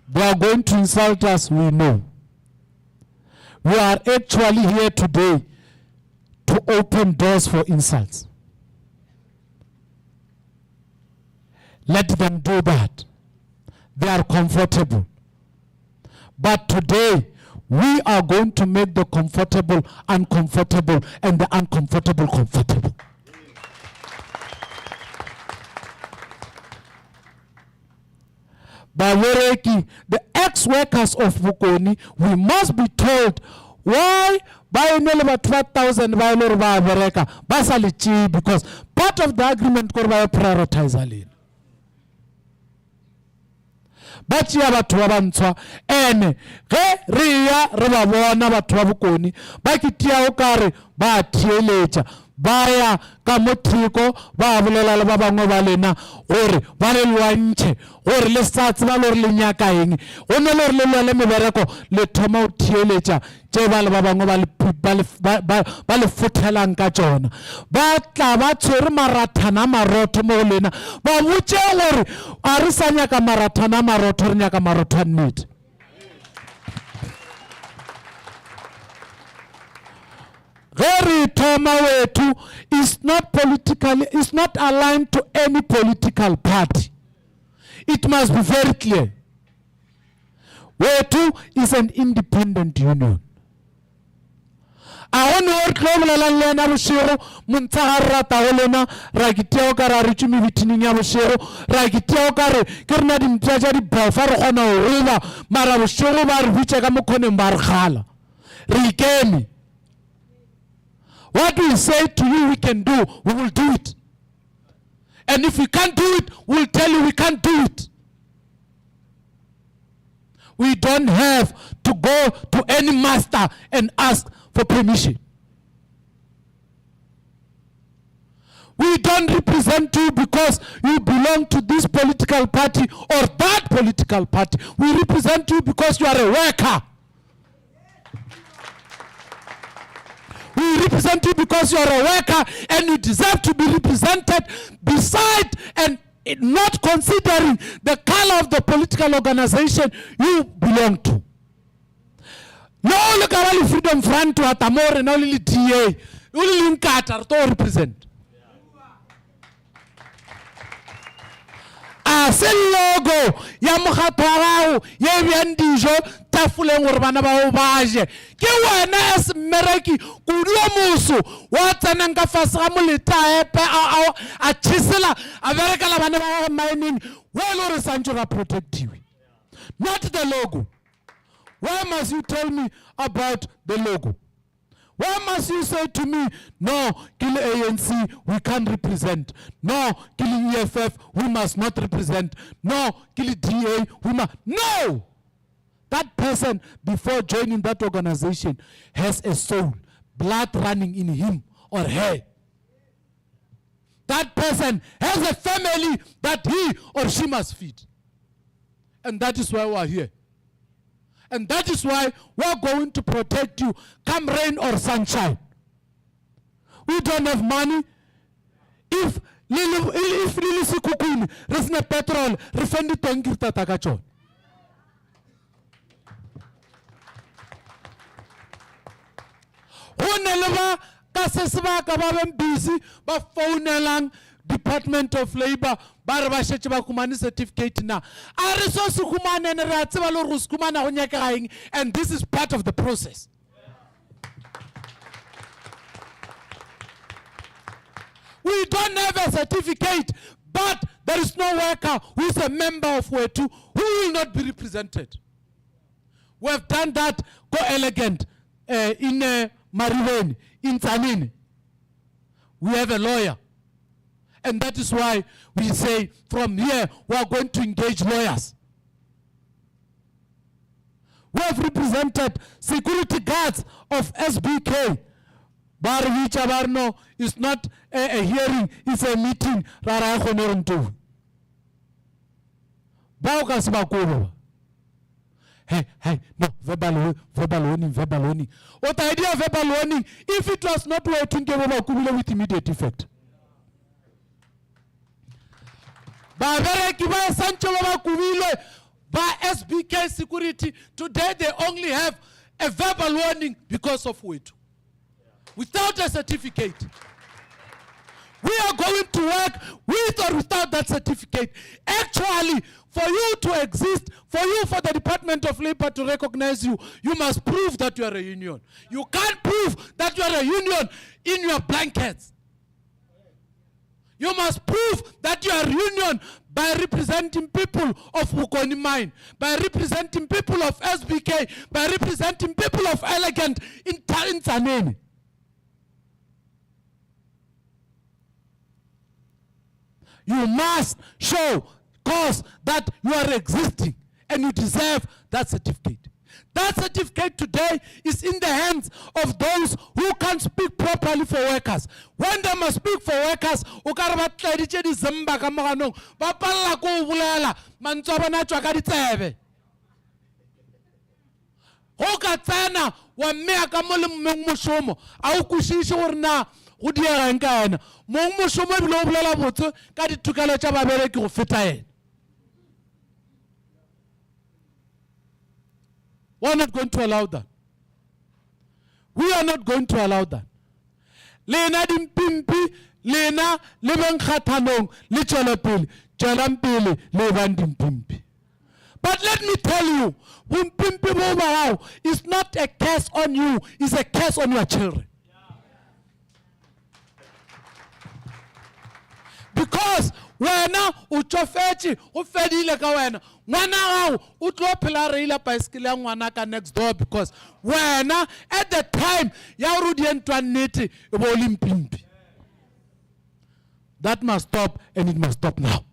They are going to insult us, we know. We are actually here today to open doors for insults. Let them do that. They are comfortable. But today, we are going to make the comfortable uncomfortable and the uncomfortable comfortable. Bawereki, the ex-workers of Bokoni, we must be told why by about 12,000 because part of the agreement could be prioritized. But ya batho ba bantshwa ene ge re ya re ba bona batho ba Bokoni ba kitia o kare ba thieletša ba ya ka mothiko ba bolela le ba bangwe ba lena gore ba le lwantšhe gore le sa tseba le gore le nyaka eng go ne le gore le lwele mebereko le thoma o thieletša tše ba le ba bangwe ba le fothelang ka tšona ba tla ba tshwere marathana marotho mo go lena ba botše gore a re sa nyaka marathana marotho re nyaka marotho a nnete. WETU is not politically, is not aligned to any political party. It must be very clear. WETU is an independent union. I want to work la lena bushiro muntsagara taolena ra kiteo ka ra re tšhumi bithining ya bushiro ra kiteo ka re ke rena di mpša di bofa re gona go riba mara bushiro ba re bitša ka mokhoneng ba re kgala re ikeme. What we say to you we can do, we will do it. And if we can't do it, we'll tell you we can't do it. We don't have to go to any master and ask for permission. We don't represent you because you belong to this political party or that political party. We represent you because you are a worker. We represent you because you are a worker and you deserve to be represented beside and not considering the color of the political organization you belong to. No, look at all Freedom Front to Atamore and only DA. Only in Qatar to represent. Se logo ya mokgatho ye bjandijo tafoleng gore bana ba o baje ke wena as mmereki kudu moso wa tsenang ka fase ga moletaepe a tšhisela a berekela bana ba mining we le gore santse ra protectiwe, not the logo. Why must you tell me about the logo? Why must you say to me, no, kill ANC, we can't represent. No, kill EFF, we must not represent. No, kill DA, we must. No! That person, before joining that organization, has a soul, blood running in him or her. That person has a family that he or she must feed. And that is why we are here. And that is why we're going to protect you, come rain or sunshine. We don't have money. If Lili Sikukuni, Resna petrol, refendi tongirta takachon. Honeleva, Kasesaba Kababem busy, but phone Department of Labor, Barabashecha Kumani certificate now. And this is part of the process. We don't have a certificate, but there is no worker who is a member of WETU who will not be represented. We have done that co-elegant in Mariweni, in Tanini. We have a lawyer. And that is why we say from here we are going to engage lawyers. who have represented security guards of SBK. Bar which abarno is not a hearing, it's a meeting. Rara khonoruntu. Bao kasibakuru. Hey, no, verbal warning. What idea of verbal warning if it was not waiting with immediate effect? By SBK security, today they only have a verbal warning because of WETU. Without a certificate. We are going to work with or without that certificate. Actually, for you to exist, for the Department of Labor to recognize you, you must prove that you are a union. You can't prove that you are a union in your blankets. You must prove that you are a union by representing people of Polokwane Mine, by representing people of SBK, by representing people of Elegant in Tzaneen. You must show cause that you are existing and you deserve that certificate. That certificate today is in the hands of those who can't speak properly for workers. When they must speak for workers, go diega eng ka ena mong mošomo ebile o bolela botse ka ditokelo tša babereki go feta ena. We are not going to allow that. We are not going to allow that. Lena dimpimpi, lena le benkgathanong le tšwelepele, tšwelampele le bang dimpimpi. But let me tell you, bompimpi bo ba gago is not a curse on you, it's a curse on your children. Because wena o tsofetse o fedile ka wena ngwana gago o tlo phela reila bicycle ya ngwana ka next door because wena at the time ya go di entwa nnete e bo le mpimpi. That must stop and it must stop now.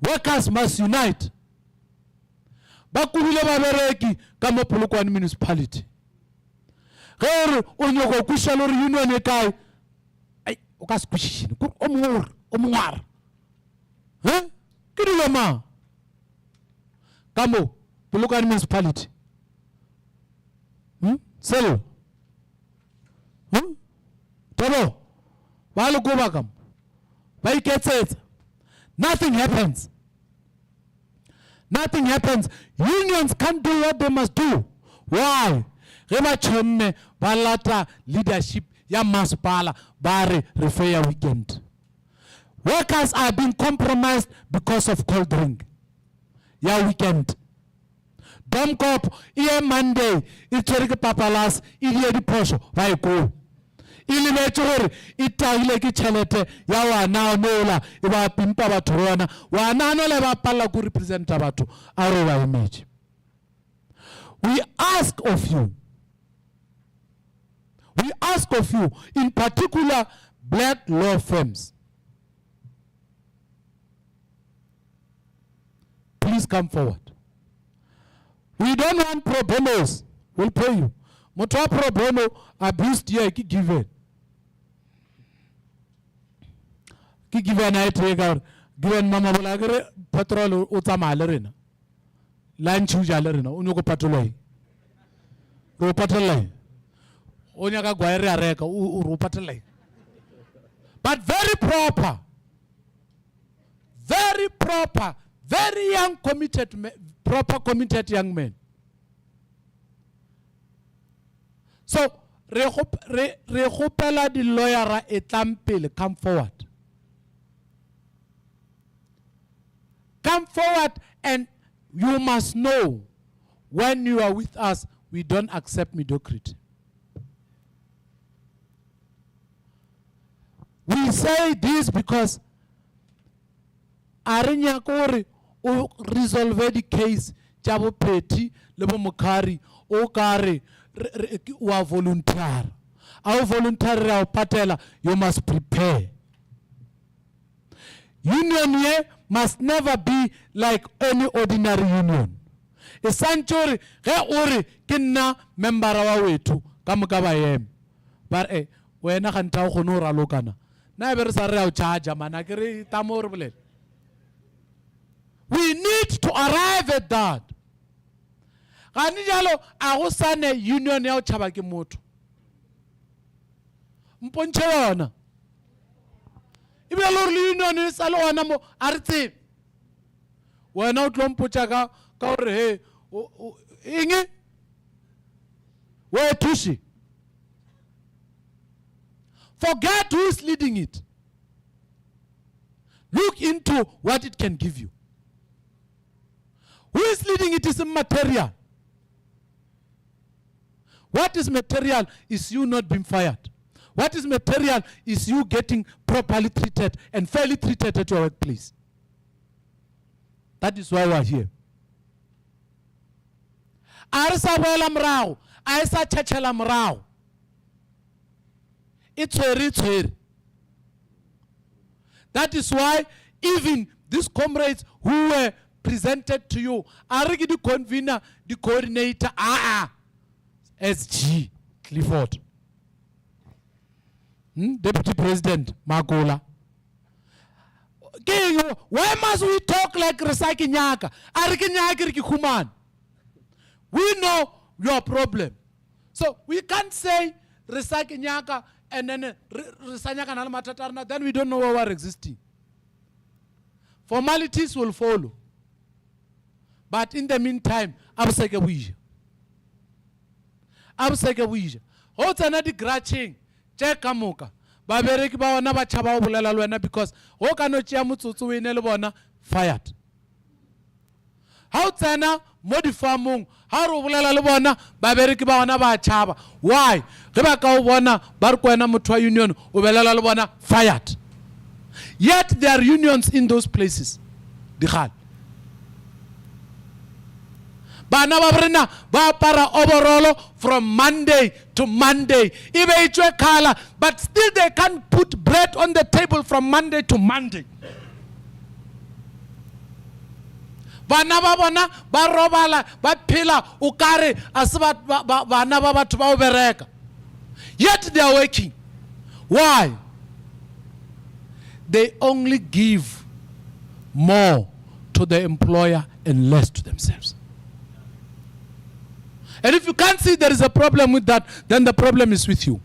Workers must unite. Ba kubile babereki ka mo Polokwane municipality. Ge o nyoko kushalo re union e kae o ka squishini o mongwara ke dilo mang ka mo Polokwane municipality selo tabo ba le go ba ka ba iketsetsa. Nothing happens. Nothing happens. Unions can't do what they must do. Why? Ge ba tšhomme ba lata leadership ya masipala bare refair weekend. Workers are being compromised because of cold drink. Ya weekend. Domcop, iye Monday, itorike papalas, iye diposho, ba go. Ili betse gore itagile ke tšhelete ya wana nola e ba pimpa batho bona wana no le ba palla go representa batho a re ba image. We ask of you, in particular black law firms, please come forward. We don't want pro bonos. We'll pay you. Motwa pro bono abused here ki given. Ki given I trigger given mama bolagere patrol o tsamaya rena. Lunch u jala rena o nyoko patrolai. Ro patrolai. O nyaka gwaere a reka o ro patrolai. But very proper. Very proper. Very young committed proper committed young men. So, re gopela di lawyer etlampele, come forward. Come forward and you must know when you are with us, we don't accept mediocrity. We say this because arinya kore o resolve the case jabo peti lebo mokari o kare wa volunteer. Our voluntary patela, you must prepare. Union here must never be like any ordinary union. e santse gore ge o re ke nna membera wa WETU ka moka ba eme ba re wena ga nta o kgone o ralokana na be re sa re ya o charge mana ke re tamo re bolele. We need to arrive at that. Gani jalo a go sane union ya o tšhaba ke motho mpontšhe yona e be le gore union e sa le gona mo a re tsebe wena o tlo mpotša ka gore he eng WETU. Forget who is leading it. Look into what it can give you. Who is leading it is immaterial. What is material is you not being fired. What is material is you getting properly treated and fairly treated at your workplace. That is why we are here. Arisa boela mrao, aisa chachela mrao. It's very. That is why even these comrades who were presented to you, arigi the convener, the coordinator, SG Clifford, Deputy President Magola. Why must we talk like Resaki Nyaka? Arigi Nyaka ki human. We know your problem. So we can't say Resaki Nyaka and then Resanyaka na matatarna, then we don't know why we're existing. Formalities will follow. But in the meantime, abseke wija. Ho tsana di graching, check kamoka. Ba bereki ba wana ba tšhaba o bolela le wena because ho ka no tšea motsotso o ene le bona fired. Ha o tsena mo difamong ha re o bolela le bona ba bereki ba wana ba tšhaba. Why? Ge ba ka o bona ba re kwena motho wa union o belela le bona fired. Yet there are unions in those places. Digal. Bana ba brena ba para overall from Monday to Monday. Ibe itwe kala, but still they can't put bread on the table from Monday to Monday. Bana ba bona ba robala ba phela o kare asiba bana ba batho ba o bereka. Yet they are working. Why? They only give more to the employer and less to themselves. And if you can't see there is a problem with that, then the problem is with you.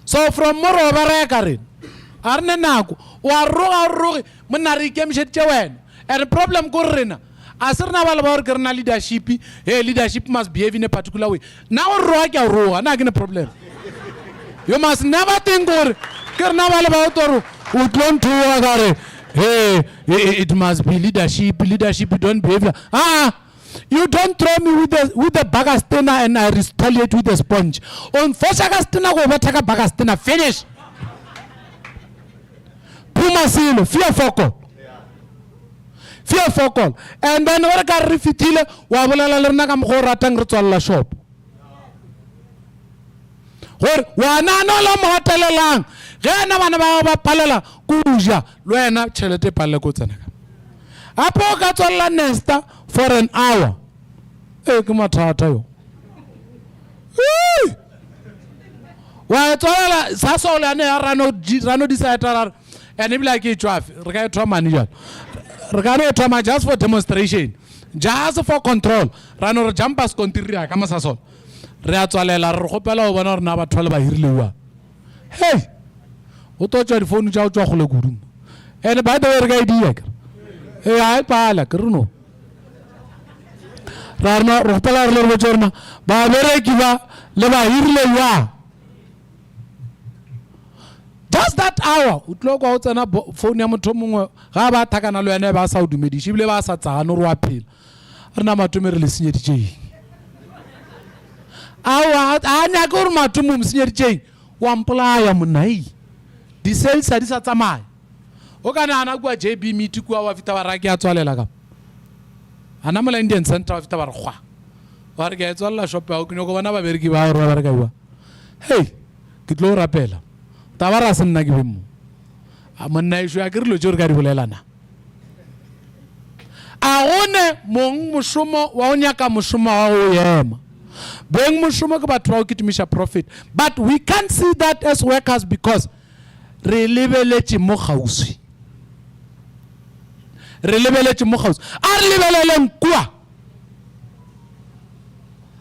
So from moro barekarin, arne naku, wa roga monari kemshet chewen. And the problem gorrena. Asirna wala ba orgerna leadership, leadership must behave in a particular way. Now roga na gina problem. You must never think or kerna wala ba otoru utlon tuwa gare. Hey, it must be leadership, you don't behave. You don't throw me with the bagastena and I retaliate with a sponge. On Foshagastena go bataka bagastena, finish. Puma silo, fear focal. And then what can refitile, wabala nagam horatang ritual shop. Wana no lo motele lang. Gena bana ba palela kuja lwena tšhelete pale ko tsena ka apo ka tswalla nesta for an hour ke mathata yo wa tswalla sa sola ne rano decide and be like itwafi re ka etwa manager re ka no etwa just for demonstration, just for control rano re jumpers continue ka masasol re a tswalela re gopela o bona re na batho le ba hirilewa. Hey, o to tšwa difounu tša o tšwa gole kudu. And by the way re ka idea ke ai pala ke reno rana re gopela re le botsona ba bereki ba le ba hirilewa. Just that hour o tlo go tsena phone ya motho mongwe ga ba thakana le yena ba sa o dumediše bile ba sa tsana re wa phela re na matome re le senyeditšeng awa a nya go re matomo msenyeditšeng wa mpolaya monai di sales di sa tsamaya o kana ana kwa JB meet kwa wa fita ba raki a tswalela ka ana mola Indian Center wa fita ba re gwa wa re ke tswalla shop ya o kino go bona ba bereki ba re ba re ka bua. Hey, ke tlo rapela tabara se nna ke bemo a monna isho ya ke re lo tšo re ka di bolelana a gone mong mošomo wa o nyaka mošomo wa go ema beng mošomo ke batho ba o kitimiša profit, but we can't see that as workers because re lebeletše mo kgauswi, re lebeletše mo kgauswi. A re lebeleleng kua,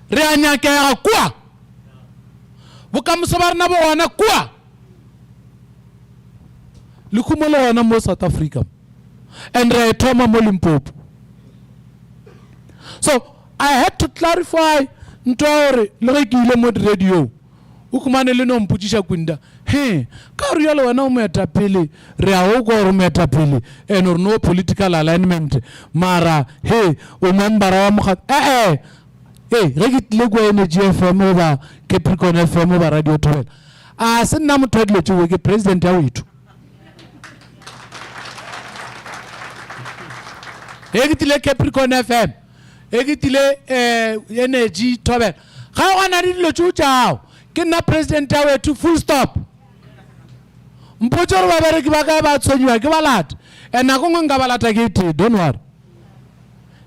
re a nyakega kua, bokamoso ba rena bo gona kua, lekhumo le gona mo South Africa, and re a thoma mo Limpopo. So I had to clarify nto gore le ge ke ile mo radio o khumane le no mputšiša kwinda he ka re yalo wena o moetapele re a go gore o moetapele and or no political alignment mara he o member wa mokgatlo ge ke tlile kwa Energy FM oba Capricorn FM oba Radio Thobela a se nna motho a dilo tšeo ke president ya WETU. Ge ke tlile Capricorn FM ge ke tlile Energy Thobela ga go na dilo tšeo tšao ke nna president ya WETU full stop. Mpotše gore babereki ba kae ba tshwenyiwa ke balata and nako ngwe nka balata ke ite don't worry.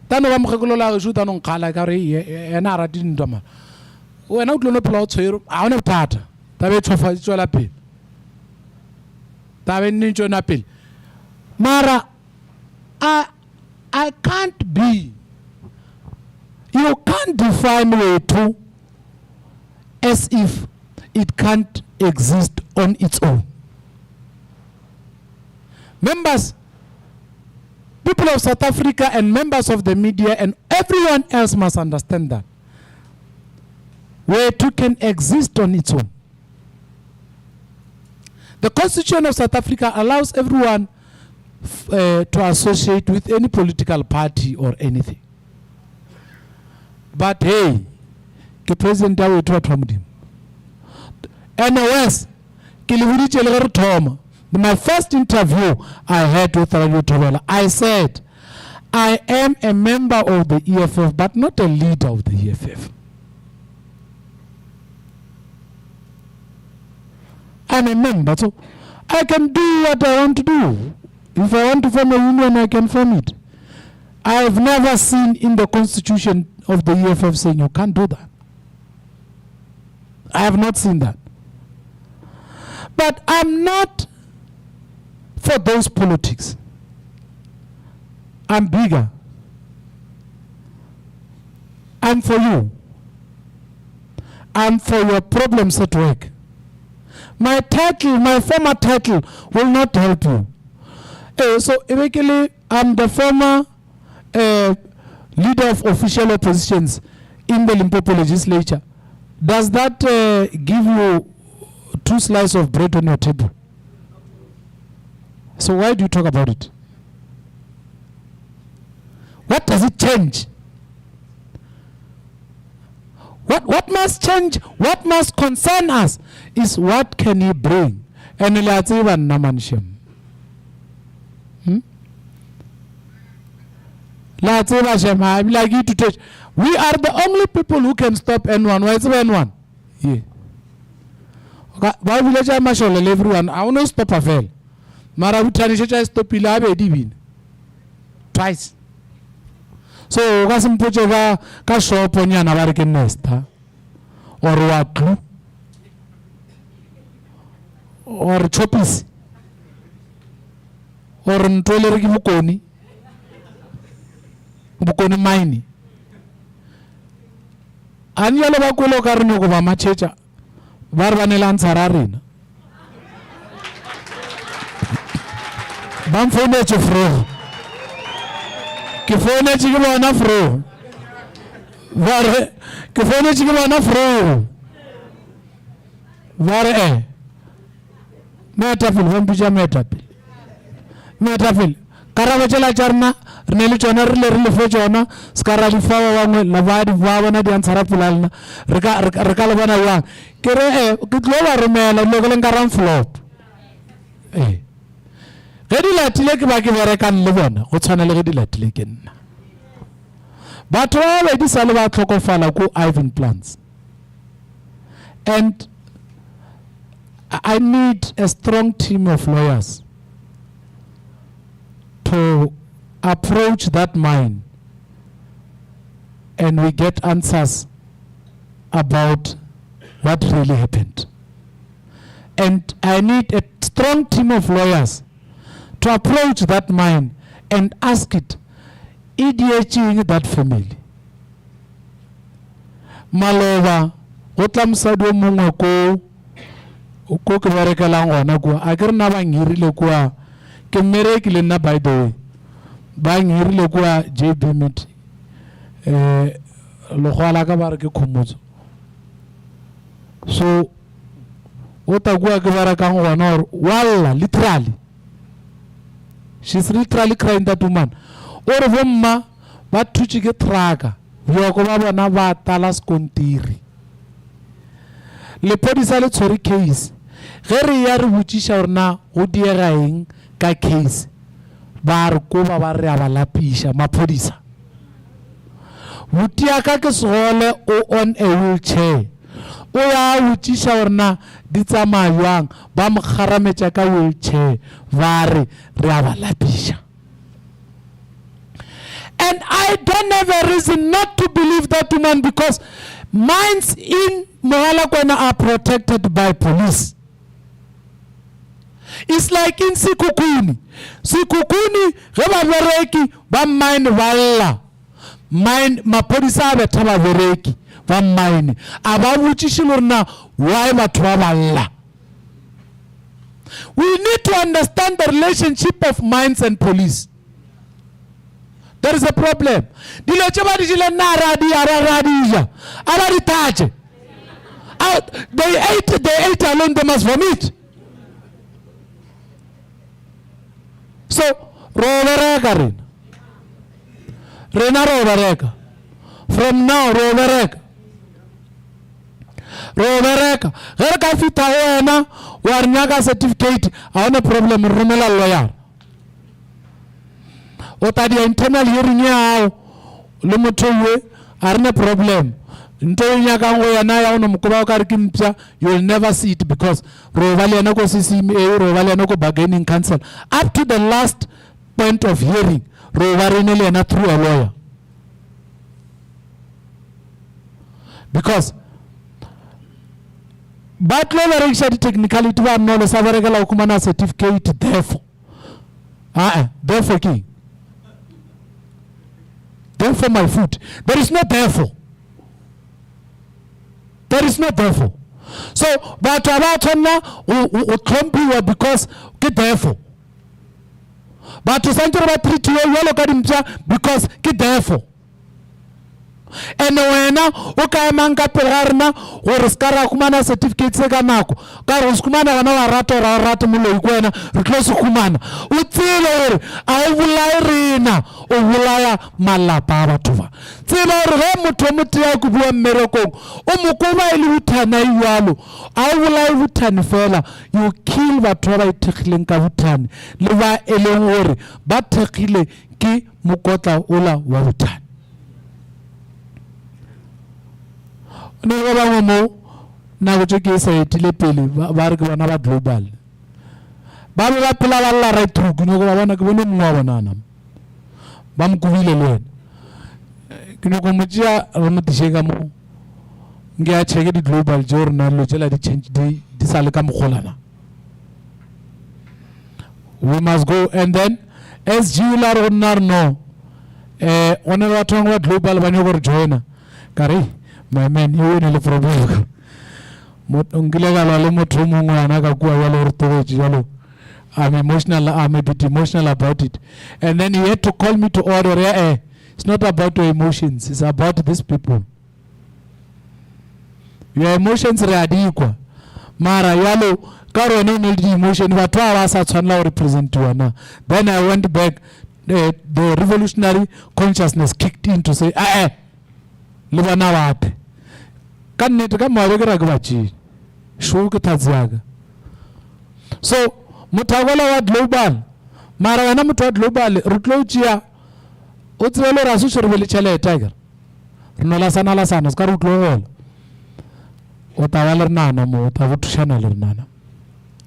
Tano ba mokgekolo la gešo tano nkgala ka gore ena a rate dintwa mara wena o tlilo no phela o tshwere a gone bothata tabe e tšwela pele tabe nne tšona pele mara I can't be, you can't define WETU as if it can't exist on its own. Members, people of South Africa and members of the media and everyone else must understand that WETU can exist on its own. The Constitution of South Africa allows everyone to associate with any political party or anything. But hey, ke president ya WETU wa thomodimo. Anyways, ke le huditše le gore thoma. My first interview I had with Radio Thobela, I said, I am a member of the EFF, but not a leader of the EFF. I'm a member, so I can do what I want to do. If I want to form a union, I can form it. I have never seen in the constitution of the EFF saying you can't do that. I have not seen that. But I'm not for those politics. I'm bigger. I'm for you. I'm for your problems at work. My title, my former title will not help you. So eventually, I'm the former leader of official oppositions in the Limpopo legislature. Does that give you 2 slices of bread on your table? So why do you talk about it? What does it change? What must change? What must concern us is what can he bring? And like you to touch. We are the only people who can stop N1. Why is it N1? Yeah. Why will I everyone? I want to stop a fail. Marabutan stop Ilabe twice. So Gasim Pujeva Kasho Ponya Navarrican Nesta or Waklu or Chopis or Ntoleriki Bukoni Maini. Anyalo bakulo karno ko machecha. Barbanelan sararin. Bam fone chufro. Ke fone chigwa na fro. Var ke fone chigwa na fro. Var metafil vampija metafil. Metafil. Karavachala charna Rneli chona rile fechona skara lifawa wangwe lavadi vawa na dian sarapulalna rekala bana yang kere kitloba rumela lokale ngaram flop gedi latile ke ba ke berekan le bona go tshwana le gedi latile ke nna batho ba di sale ba tlhokofala ko Ivan plants, and I need a strong team of lawyers to approach that mine and we get answers about what really happened. And I need a strong team of lawyers to approach that mine and ask it, EDHing that family. Maloba, otlamsado munga ko ke berekela ngwana kwa a ke rena ba ngirile kwa ke mmerekile nna by the way ba ngirile kwa JB meet lo gwala ka ba re ke khomotso so o ta kwa ke bereka ngwana or walla literally she's literally crying that woman or bomma ba thutse ke traka bjoko ba bona ba tala skontiri le podisa le tshwere case ge re ya re botšiša gore na go diega eng ka case ba re ko ba re a ba lapiša maphodisa botia ka ke segole o on a wheelchair o ya botšiša gore na di tsamaya jwang ba mo kgarametša ka wheelchair ba re a ba lapiša. And I don't have a reason not to believe that woman because mines in Polokwane are protected by police. It's like in Sikukuni. Sikukuni, ge ba bereki ba mine balla. Mine mapodisa ba taba bereki ba mine. Aba botšiše gore na why batho ba balla. We need to understand the relationship of mines and police. There is a problem. Dilo tše ba di jile na radija. Aba di tache. They ate alone, they must vomit. So, rovereka rin. Rena rovereka. From now, rovereka. Rovereka. Gere ka fita wena, war nyaga certificate, haona problem, rumela lawyer. Ota di internal hearing yao, le motho we, arena problem. Nto nyaga ngo yana ya ono mkoba o kare kimpya, you will never see it because rovali yana ko CCMA, rovali yana ko bargaining council. Up to the last point of hearing, rovali nele yana through a lawyer. Because but lawyer ishadi technicality wa nolo sabaregala ukumana certificate therefore. Therefore ki. Therefore my foot. There is no therefore. There is no therefore. So, but about now, we claim because get therefore. But to center about treat you look at him because get therefore. And when okay manga perarna or skara kumana certificate seganako karo skumana wana rato mulo ikwena reclose kumana utsile awulairina ovulaya malapa bathuva tsela re motho motia ku bua mmerekong o mokoba ile uthana iwalo awulai uthani fela you kill batho ba ithekileng ka uthani le ba eleng hore ba thekile ke mokotla ola wa uthani. Ne ba bangwe mo na go ke sa etile pele ba re ke bana ba global ba ba phela ba la right through ke no go bona ke bone mwa bonana ba mkubile le wena ke no go motsia re mo tisheka mo nge a cheke di global journal lo tsela di change di sale ka mogolana. We must go and then as jula ronar no ona ba thongwa global ba nyo go joina kare my man you in the problem ngile le motho mongwe ana ka kwa ya le rutogetse jalo I'm a bit emotional about it and then he had to call me to order it's not about your emotions, it's about these people. Your emotions re adikwa mara yalo ka rona no di emotion batho ba sa tshwanela go represent wana. Then I went back, the revolutionary consciousness kicked in to say le bana bate ka nnete ka mabe ke ra ke batši sho ke thatsiaga. So mothagola wa global mara wena motho wa global re tlo tšea o tsebele ra se shorebe le tšhelete akere re no lasana se ka re tlo gola o ta ba le renana mo o ta bo thušana le renana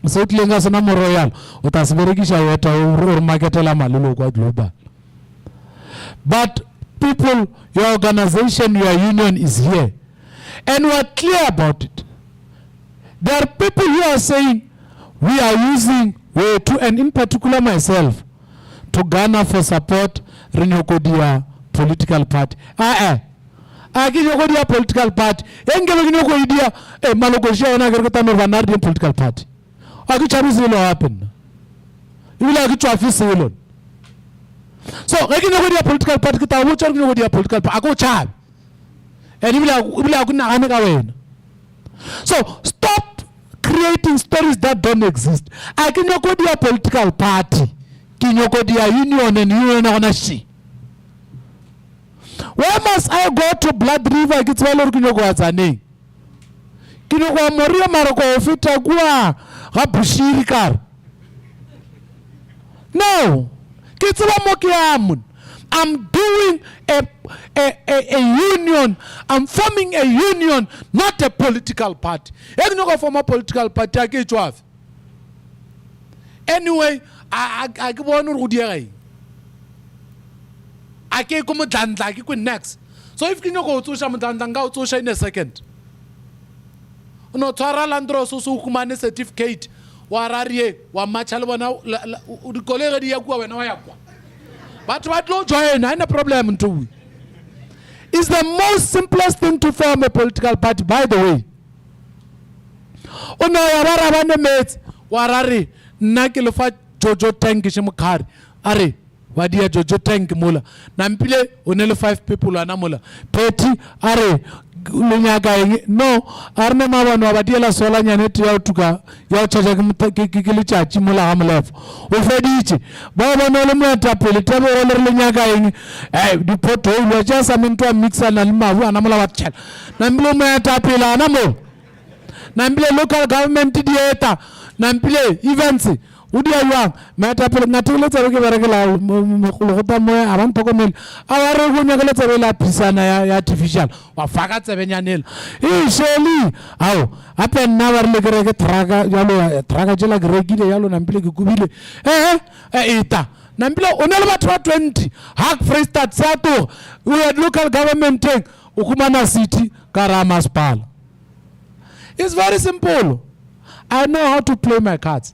se tlileng ka sena moroyalo o ta se berekiša weta o re marketela malelo kwa global But people, your organization, your union is here. And we are clear about it. There are people who are saying we are using WETU, and in particular myself, to garner for support Rinyokodia political party. Akinyokodia political party. Engelokinyokodia malogosha ona gerkota vanardi political party. Akicharizilo happen. You will get to office alone. So Akinyokodia political party kita wuchar kinyokodia political party. Ako chab. And you will have. So stop creating stories that don't exist. I can go to a political party, can go to a union and union ownership. Why must I go to Blood River? Get well or Kinoko as a name. Kinoko Moria Maroko Fita Gua Rabushirikar. No, Kitsamokiamun. I'm doing a union. I'm forming a union, not a political party. I don't form a political party. I get you off. Anyway, I go on with you. I can't come down like you next. So if you go to some Dandanga, to shine a second. No, Tara Landro, so Kumane certificate, Wararie, Wamachalwana, Udukolera Diagua, and Oyakwa. But what no join, I no problem too. It's the most simplest thing to form a political party, by the way. Ono warara bande mates, warari, nakilofa Jojo Tank shimukari. Are, wadia Jojo Tank mula. Nampile, only 5 people anamula. Petty, are, lunyaga no, arne mawa no wadia la sola nyaneti yao tuka, yao chacha kikilicha chimula hamlef. Ufedichi, baba no lumu tapili, tebo ole lunyaga ingi, dipoto ulu, jasa mintu wa mixer na limavu anamula watchel. Nambile ume tapili anamula. Nambile local government dieta, nambile events. Udia yang, mata pun ngatile taruki barakela mukuluta moe aban toko mil. Aware gunya kala tabela pisana ya artificial. Wafakat sebenya nil. Isheli, au apa nawar legere traga yalo traga jela gregile yalo nambile gubile. Ita. Nambile onelba 20. Hak Free State Sato. We had local government thing. Ukumana City, Karamas Pal. It's very simple. I know how to play my cards.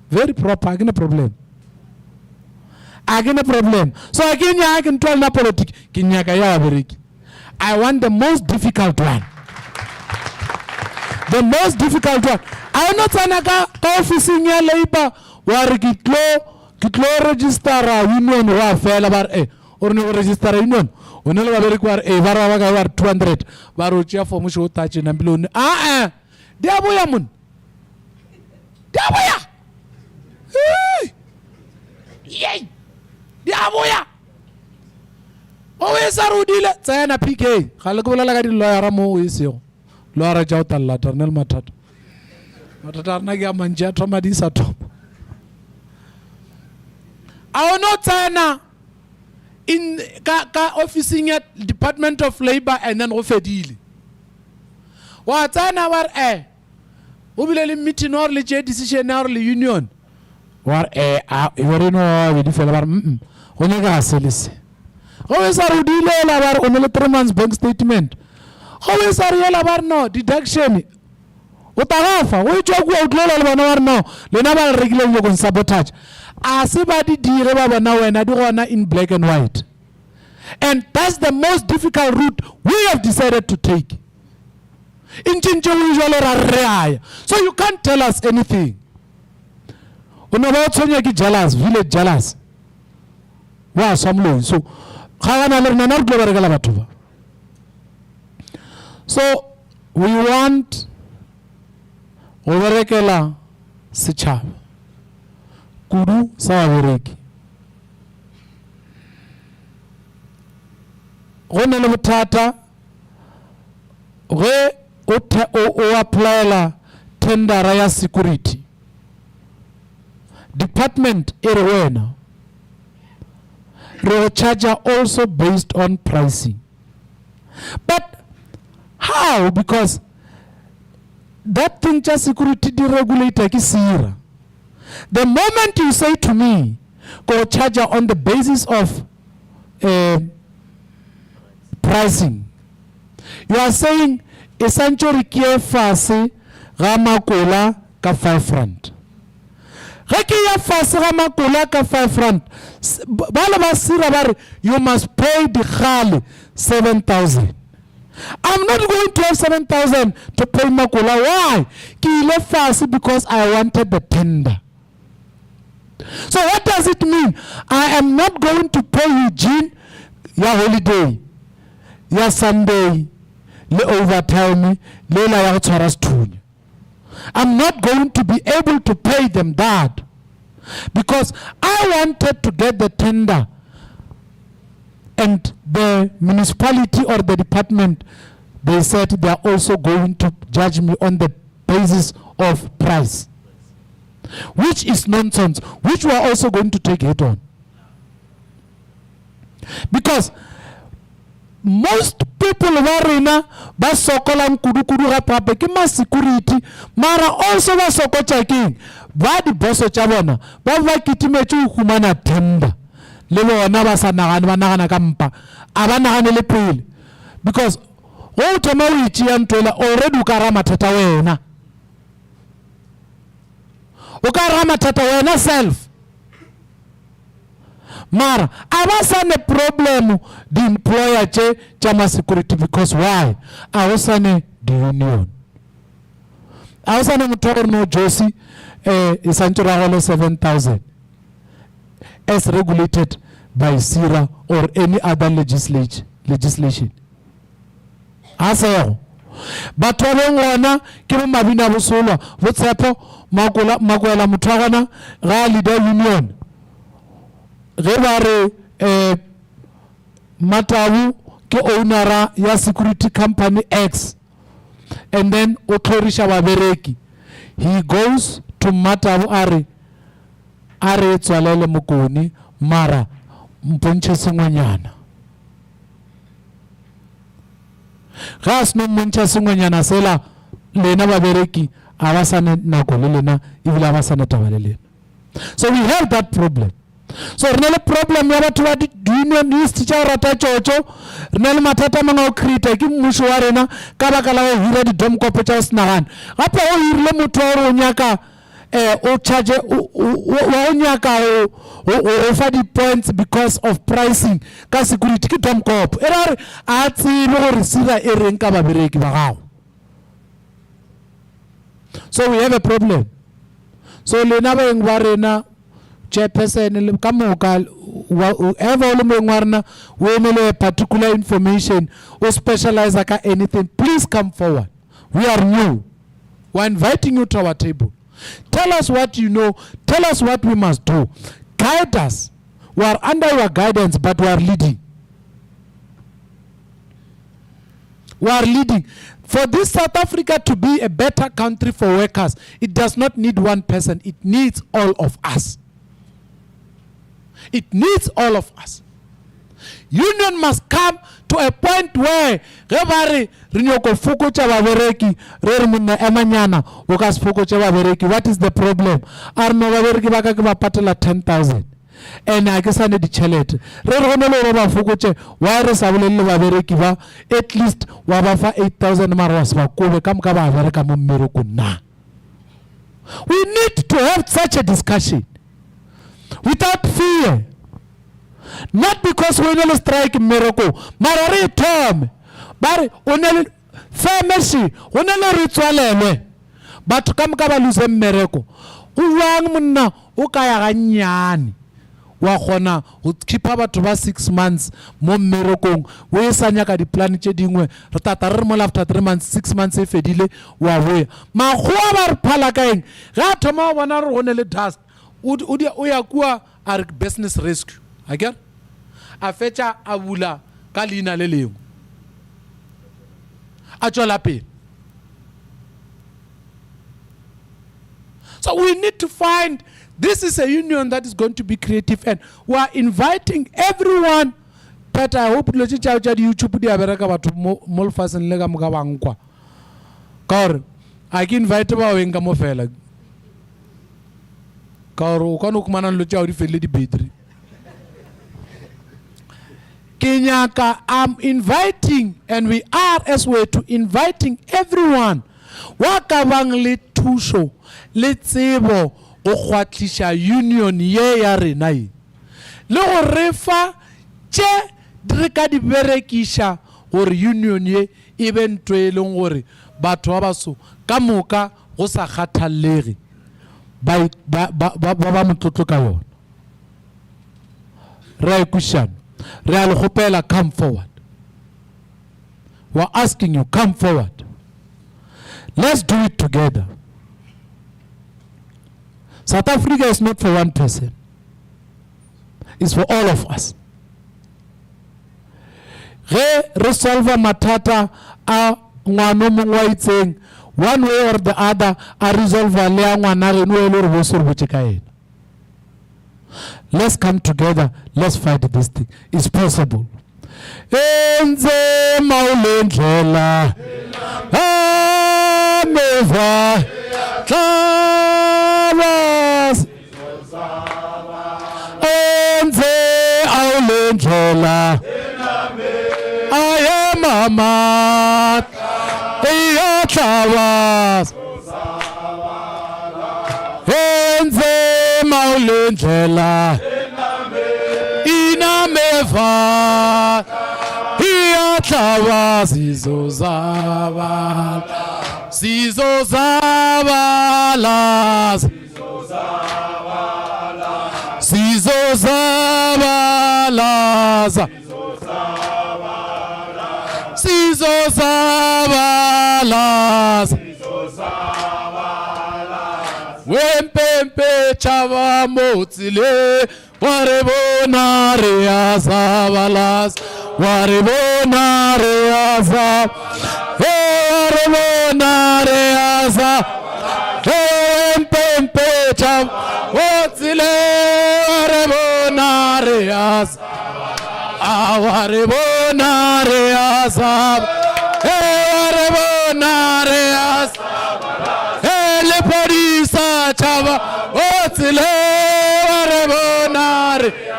Very proper, I get a problem. So again, I can tell na politics. I want the most difficult one. The most difficult one. I not anaka office in your labor where kitlo register union wa fail about or no register union. Only very require a varawaga 200 varuchia for musho touch and blown. Diaboyamun. Diaboya. Yay! Diaboya! Always a rudile, Sayana PK. Halakula Lagadi Lara Mo is you. Laura Jauta Laternal Matat. Matatarnaga Manjata Madisa top. I will not Sayana in officing at Department of Labor and then Ofedili. What Sayana were Ubile meeting or legit decision or union. War no we develop onega selis. Always are udile labar only 3 months bank statement. Always are yalabar no deduction. Utagafa, we joke outlaw labar no. Lenaba regular you sabotage. Asibadi direba now and I do wanna in black and white. And that's the most difficult route we have decided to take. In so you can't tell us anything. Jealous, village jealous. Wow, some low. So, so we want overekela sicha kudu sawavereki. One levutata re o apply la tender raya security. Department Erwena. Charge also based on pricing. But how? Because that thing just security deregulator kisira. The moment you say to me, go charge on the basis of pricing. You are saying essentially ke fase ga makola ka 5 rand. Ga ke ya fase ga makola ka 5 rand, bala ba sira ba re you must pay the khale 7,000. I'm not going to have 7,000 to pay makola. Why? Ke ile fase because I wanted the tender. So what does it mean? I am not going to pay Eugene your holiday, your Sunday, le overtime, le la ya tshwara sethunya. I'm not going to be able to pay them that because I wanted to get the tender, and the municipality or the department, they said they are also going to judge me on the basis of price, which is nonsense, which we are also going to take it on. Because most people varina ba sokola kudu ga pape ke ma security, mara also ba sokotsa king ba di boso tsa bona ba ba kitimetse go humana tender le bona ba sa nagana ba nagana ka mpa a ba nagane le pele, because go thoma o itšea ntwela already o ka ra mathata wena, o ka ra mathata wena self. Mara abasane problem the employer che chama security, because why? Awasane the union. Awasane mutoro no Josi isanchura holo 7,000 as regulated by SIRA or any other legislation. Asayo. But wabengwana kimo mabina busolo whatsapp makola mutagana ga leader union. Revare Matawu ke ownera ya security company X, and then Otorisha Wabereki. He goes to Matawu are tswalele mokoni mara mponche sengwenyana. Gas no mponche sengwenyana sela lena Wabereki abasane nako le lena ibile abasane tabalele. So we have that problem. So renele problem ya batho ba union is teacher rata chocho renele mathata manga o create ke mmusho wa rena ka baka la go hira di dom kopo tsa snagan gape o hirile motho o nyaka o charge o nyaka o fa di points because of pricing ka security ke dom kopo erare a tsile gore sira e reng ka babereki ba gago. So we have a problem. So lena ba eng ba rena chairperson le ka moka whoever o le mongwarna o emele particular information o specialize ka anything, please come forward. We are new. We are inviting you to our table. Tell us what you know. Tell us what we must do. Guide us. We are under your guidance, but we are leading. We are leading. For this South Africa to be a better country for workers, it does not need one person. It needs all of us. It needs all of us. Union must come to a point where what is the problem? 10,000 and I guess I need to challenge. At least 8,000 maros. We need to have such a discussion without fear. Not because we will strike miracle. Marari term. But only family, only ritual. But come lose miracle. Uwan munna ukaya ganyani. Wakona keep about 6 months mo miracle. We sanya ka di plan tše dingwe. Ratatar mo after 3 months, 6 months e fedile wa we. Ma khwa ba phala kaeng. Ga thoma bona re onele dust. Uya kuwa our business rescue. Again? A fetcha abula kalina leleo. Achola pe. So we need to find, this is a union that is going to be creative, and we are inviting everyone. But I hope lo tšea tša di YouTube di abereka batho mo lefaseng le ka moka ba nkwa. Ka gore a ke invite ba wenga mo fela. Ka gore o kwana o kumana lo tšea di fedile di battery. Kenyaka, I'm inviting, and we are as well to inviting everyone. Wakabang le tusho, le tsebo, go khwatlisha union ye ya rena e. Le go refa tše re ka di berekisha gore union ye e be ntho e leng gore batho ba baso ka moka go sa kgathalege ba motlotlo ka yona. Re a ikushana, re a le kgopela, come forward. We're asking you, come forward. Let's do it together. South Africa is not for one person. It's for all of us. Resolve matata a ngwano mongwa itseng, one way or the other, a resolve le ngwana re no le re bo se re botse ka ena. Let's come together. Let's fight this thing. It's possible. Enze maulendlela ameva tabas enze aulendlela aye mama iya tabas enze maulendlela inameva iyatlaba sizozabala sizozabala wempempe chava motsile warebona reazabalas warebona reaza warebona reaza wempempe chava motsile warebona reaza warebona reaza warebona reaza le polisa chava otsile warebona reaza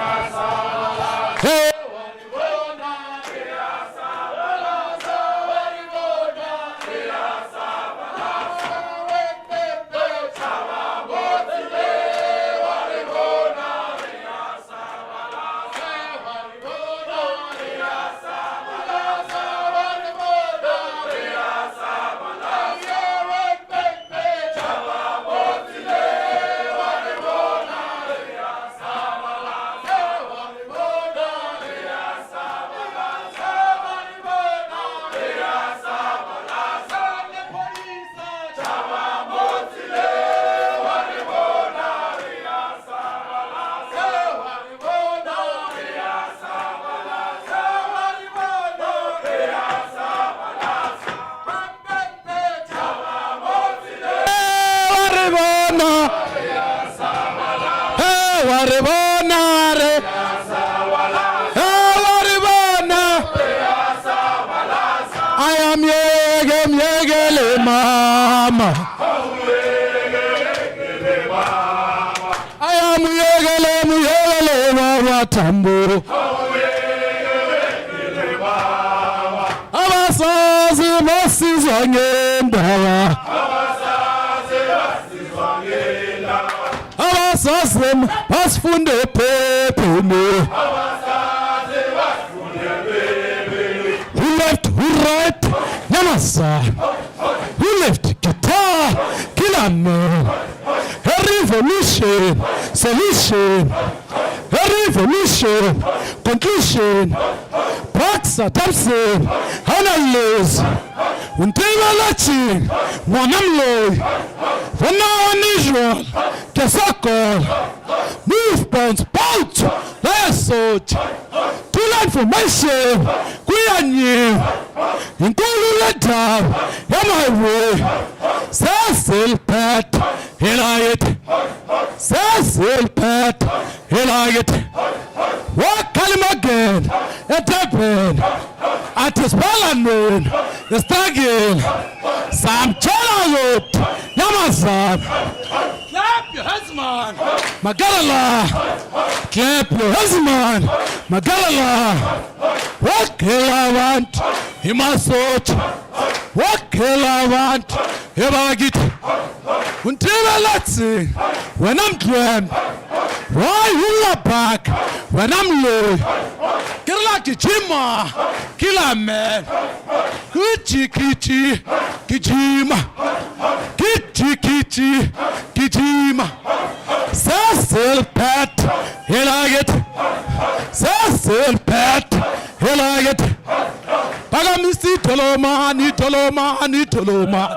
tamburo abasazi basizwa ngendaba abasazi basifunde phepheni who left who right nyamasa who left guitar killer man a revolution solution a revolution, conclusion, Praxa, Tapsin, Analyze, Untevalachi, Wanamloy, Wana Israel, Kesako, movement, Pout, Lasot, to learn from myself, Kuyanyi, Inkulu Letter, Yamai, Cecil Pat, Eliot, Cecil Pat, Eliot, what Kalim again, a tapin, at his Balan, the Stagin, Sam Chalayot, Yamazan, clap your husband, Magalala, clap your husband, Magalala. wakhela abantu imasotsha wakhela abantu ebakithi untibelathi wena mdlwembe wayulabhaka wena mloyi kirla gijima kila man gijigiji gijima gijigiji gijima sasilpet helaget sasilpet helaget bakamisi tolomani tolomani tolomani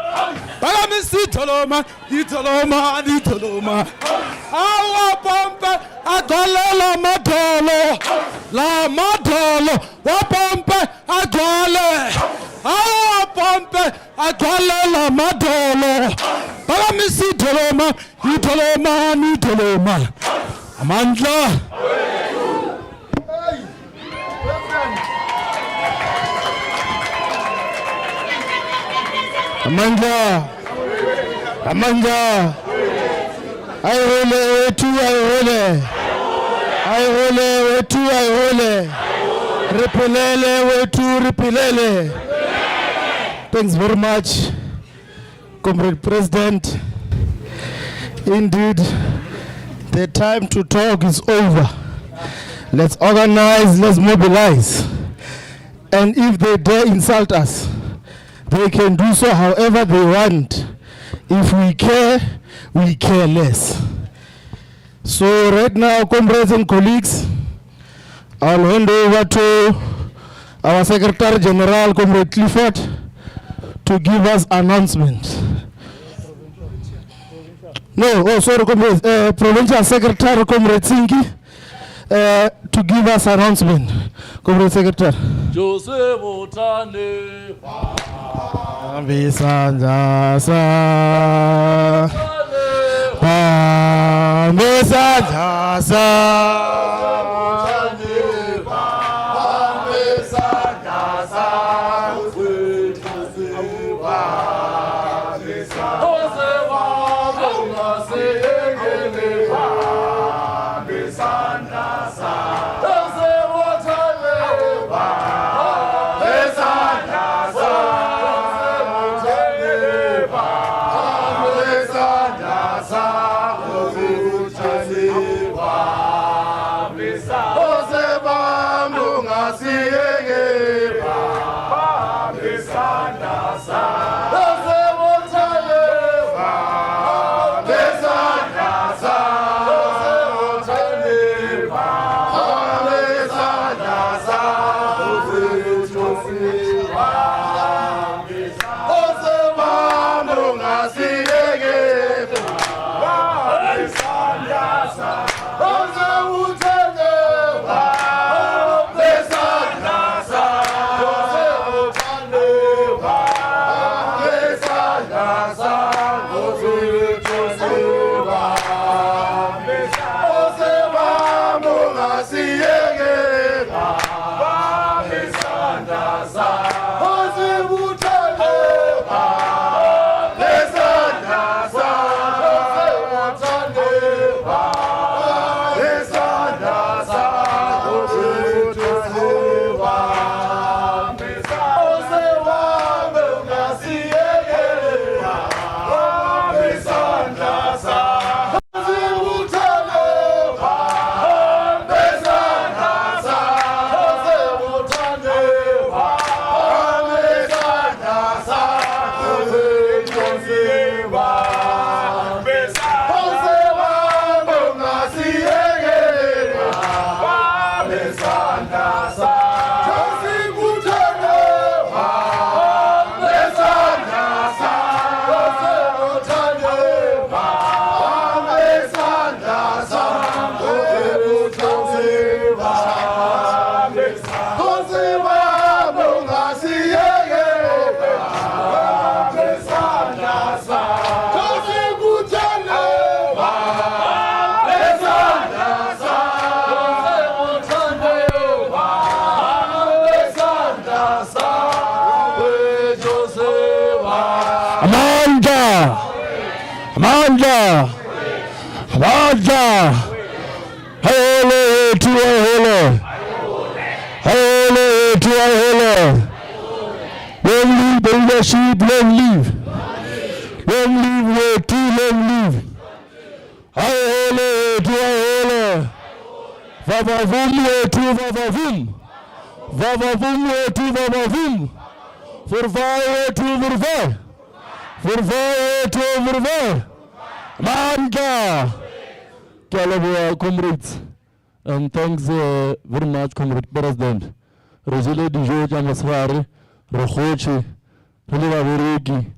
bakamisi tolomani tolomani tolomani awa pompe agole la madolo wa pompe agole awa pompe agole la madolo bakamisi tolomani tolomani amandla Amanda, ayihole wethu ayihole riphelele wethu riphelele. Thanks very much, Comrade President. Indeed, the time to talk is over. Let's organize, let's mobilize. And if they dare insult us, they can do so however they want. If we care less. So right now, comrades and colleagues, I'll hand over to our Secretary General, Comrade Clifford, to give us announcement. Comrade, Provincial Secretary, Comrade Sinki, to give us announcement. Comrade Secretary.
Joseph Otane.
Bisanda sa
WETU, ayole. Long live the leadership, long live. Long live WETU, long live. Ayole WETU, ayole. Vavavum WETU, vavavum. Vavavum WETU, vavavum. Vervaai WETU, vervaai. Vervaai WETU, vervaai. Manda. Kalabua, comrades. And thanks very much, Comrade President. Rosile di George Amasrari, Rohoche, Reliva Veregi,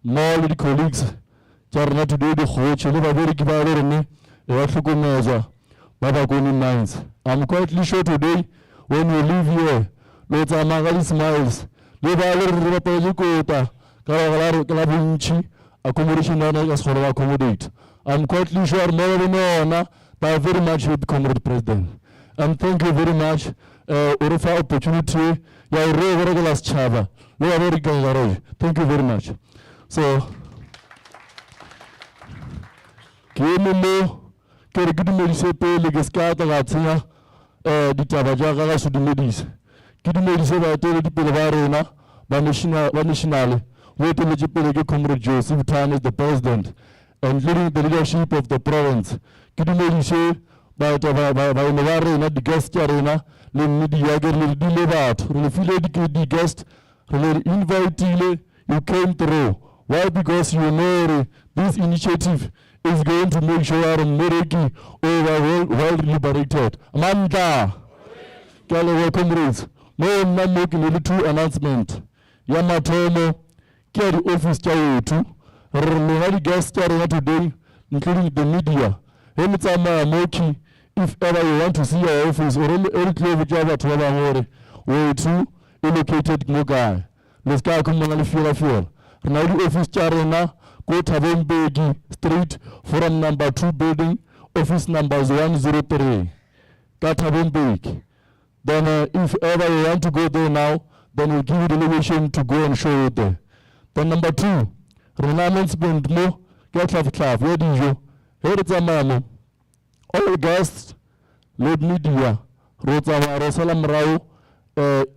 all the colleagues, Charna today, the Hoche, Liva Veregi Vareni, Rafugumeza, Babagoni Mines. I'm quite sure today, when we leave here, Lord Amagali smiles, Liva Rapazukota, Kalabunchi, accommodation as for accommodate. I'm quite sure more than honor. Thank you very much, Comrade President. And thank you very much for opportunity. Thank you very much. So, Kimimo, Kerigimedice, Legiscata, Latina, the Tabajaga Sudimedis. Kidimedice, I told the Pilavarena, Banishina, wait till the Comrade Joseph Tan is the President, and leading the leadership of the province. Kidimedice, by Navarre, the guest arena, le media delivered, the guest, invite you came through. Why? Because you know this initiative is going to make sure Mereki over world liberated. Amanda, Kale comrades, no one making a little announcement. Yamatomo, carry office chair to guest arena today, including the media. Anytime Moki, if ever you want to see our office, or any clear whichever to our WETU, allocated Mogai. Let's go on fuel. Now the office charena, go Tabon Begi Street, forum number 2 building, office numbers 103. Katabon Begi. Then if ever you want to go there now, then we'll give you the location to go and show you there. Then number 2, renouncement mo, get off class, where do you? Here it's a man. All guests, lead media, Rota Salam Rao,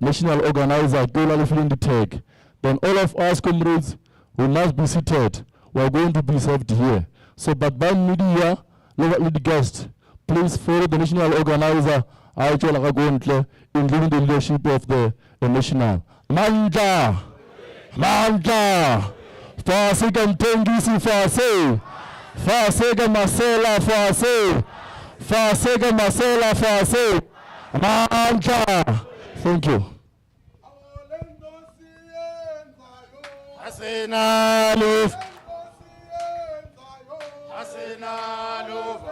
national organizer, Gola filling the tag. Then all of us comrades, we must be seated. We are going to be served here. So, but by media, lead guests, please follow the national organizer, including the leadership of the national. Manda! Manda! Fasega Mtengisi Fase! Fasega Marcela Fase! Fasega Marcela Fase! Manda! Thank you.
Asena love. Asena love.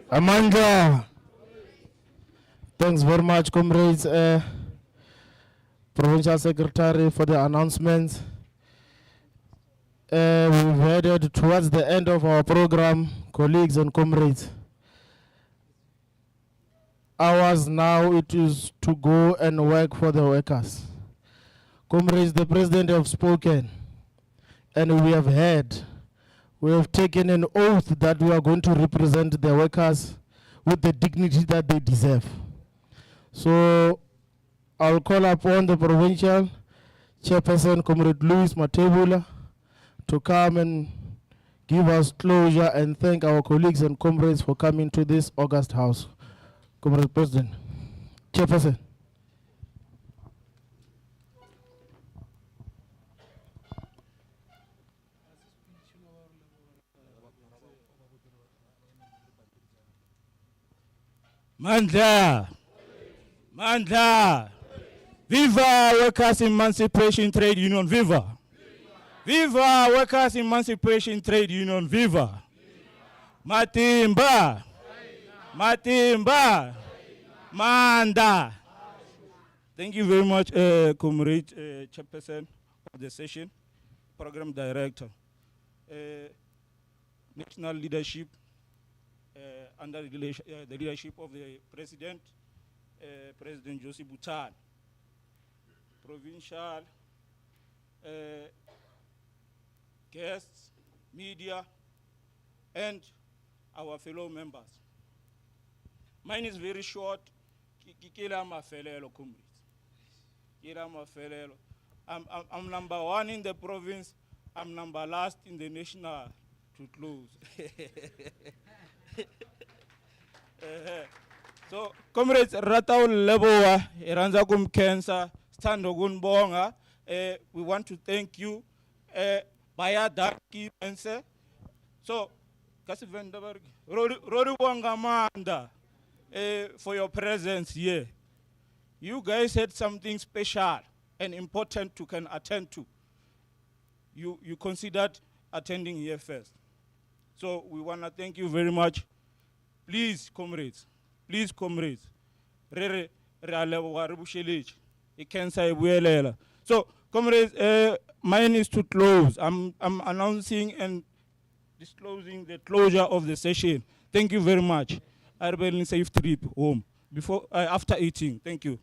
Amanda, thanks very much, comrades. Provincial Secretary, for the announcements. We've headed towards the end of our program, colleagues and comrades. Ours now it is to go and work for the workers. Comrades, the President have spoken, and we have heard. We have taken an oath that we are going to represent the workers with the dignity that they deserve. So I'll call upon the provincial chairperson, Comrade Louis Matebula, to come and give us closure and thank our colleagues and comrades for coming to this August House. Comrade President, chairperson.
Mandla. Mandla. Viva Workers' Emancipation Trade Union, viva. Viva Workers' Emancipation Trade Union, viva. Matimba. Matimba. Manda. Thank you very much, Comrade Chairperson of the session, Program Director. National leadership, under the leadership of the President, President Josie Bhutan. Provincial guests, media, and our fellow members. Mine is very short. Kila mafelelo, comrades. Kila mafelelo. I'm number 1 in the province. I'm number last in the national to close. So, comrades, Ratau Leboa, Eranzagum Cancer, Standogun Bonga, we want to thank you. Baya Daki Pense. So, Kasivendaberg, Rory Wangamanda, for your presence here. You guys had something special and important to can attend to. You considered attending here first. So we want to thank you very much. Please, comrades, so, comrades, mine is to close. I'm announcing and disclosing the closure of the session. Thank you very much. I will safe trip home after eating. Thank you.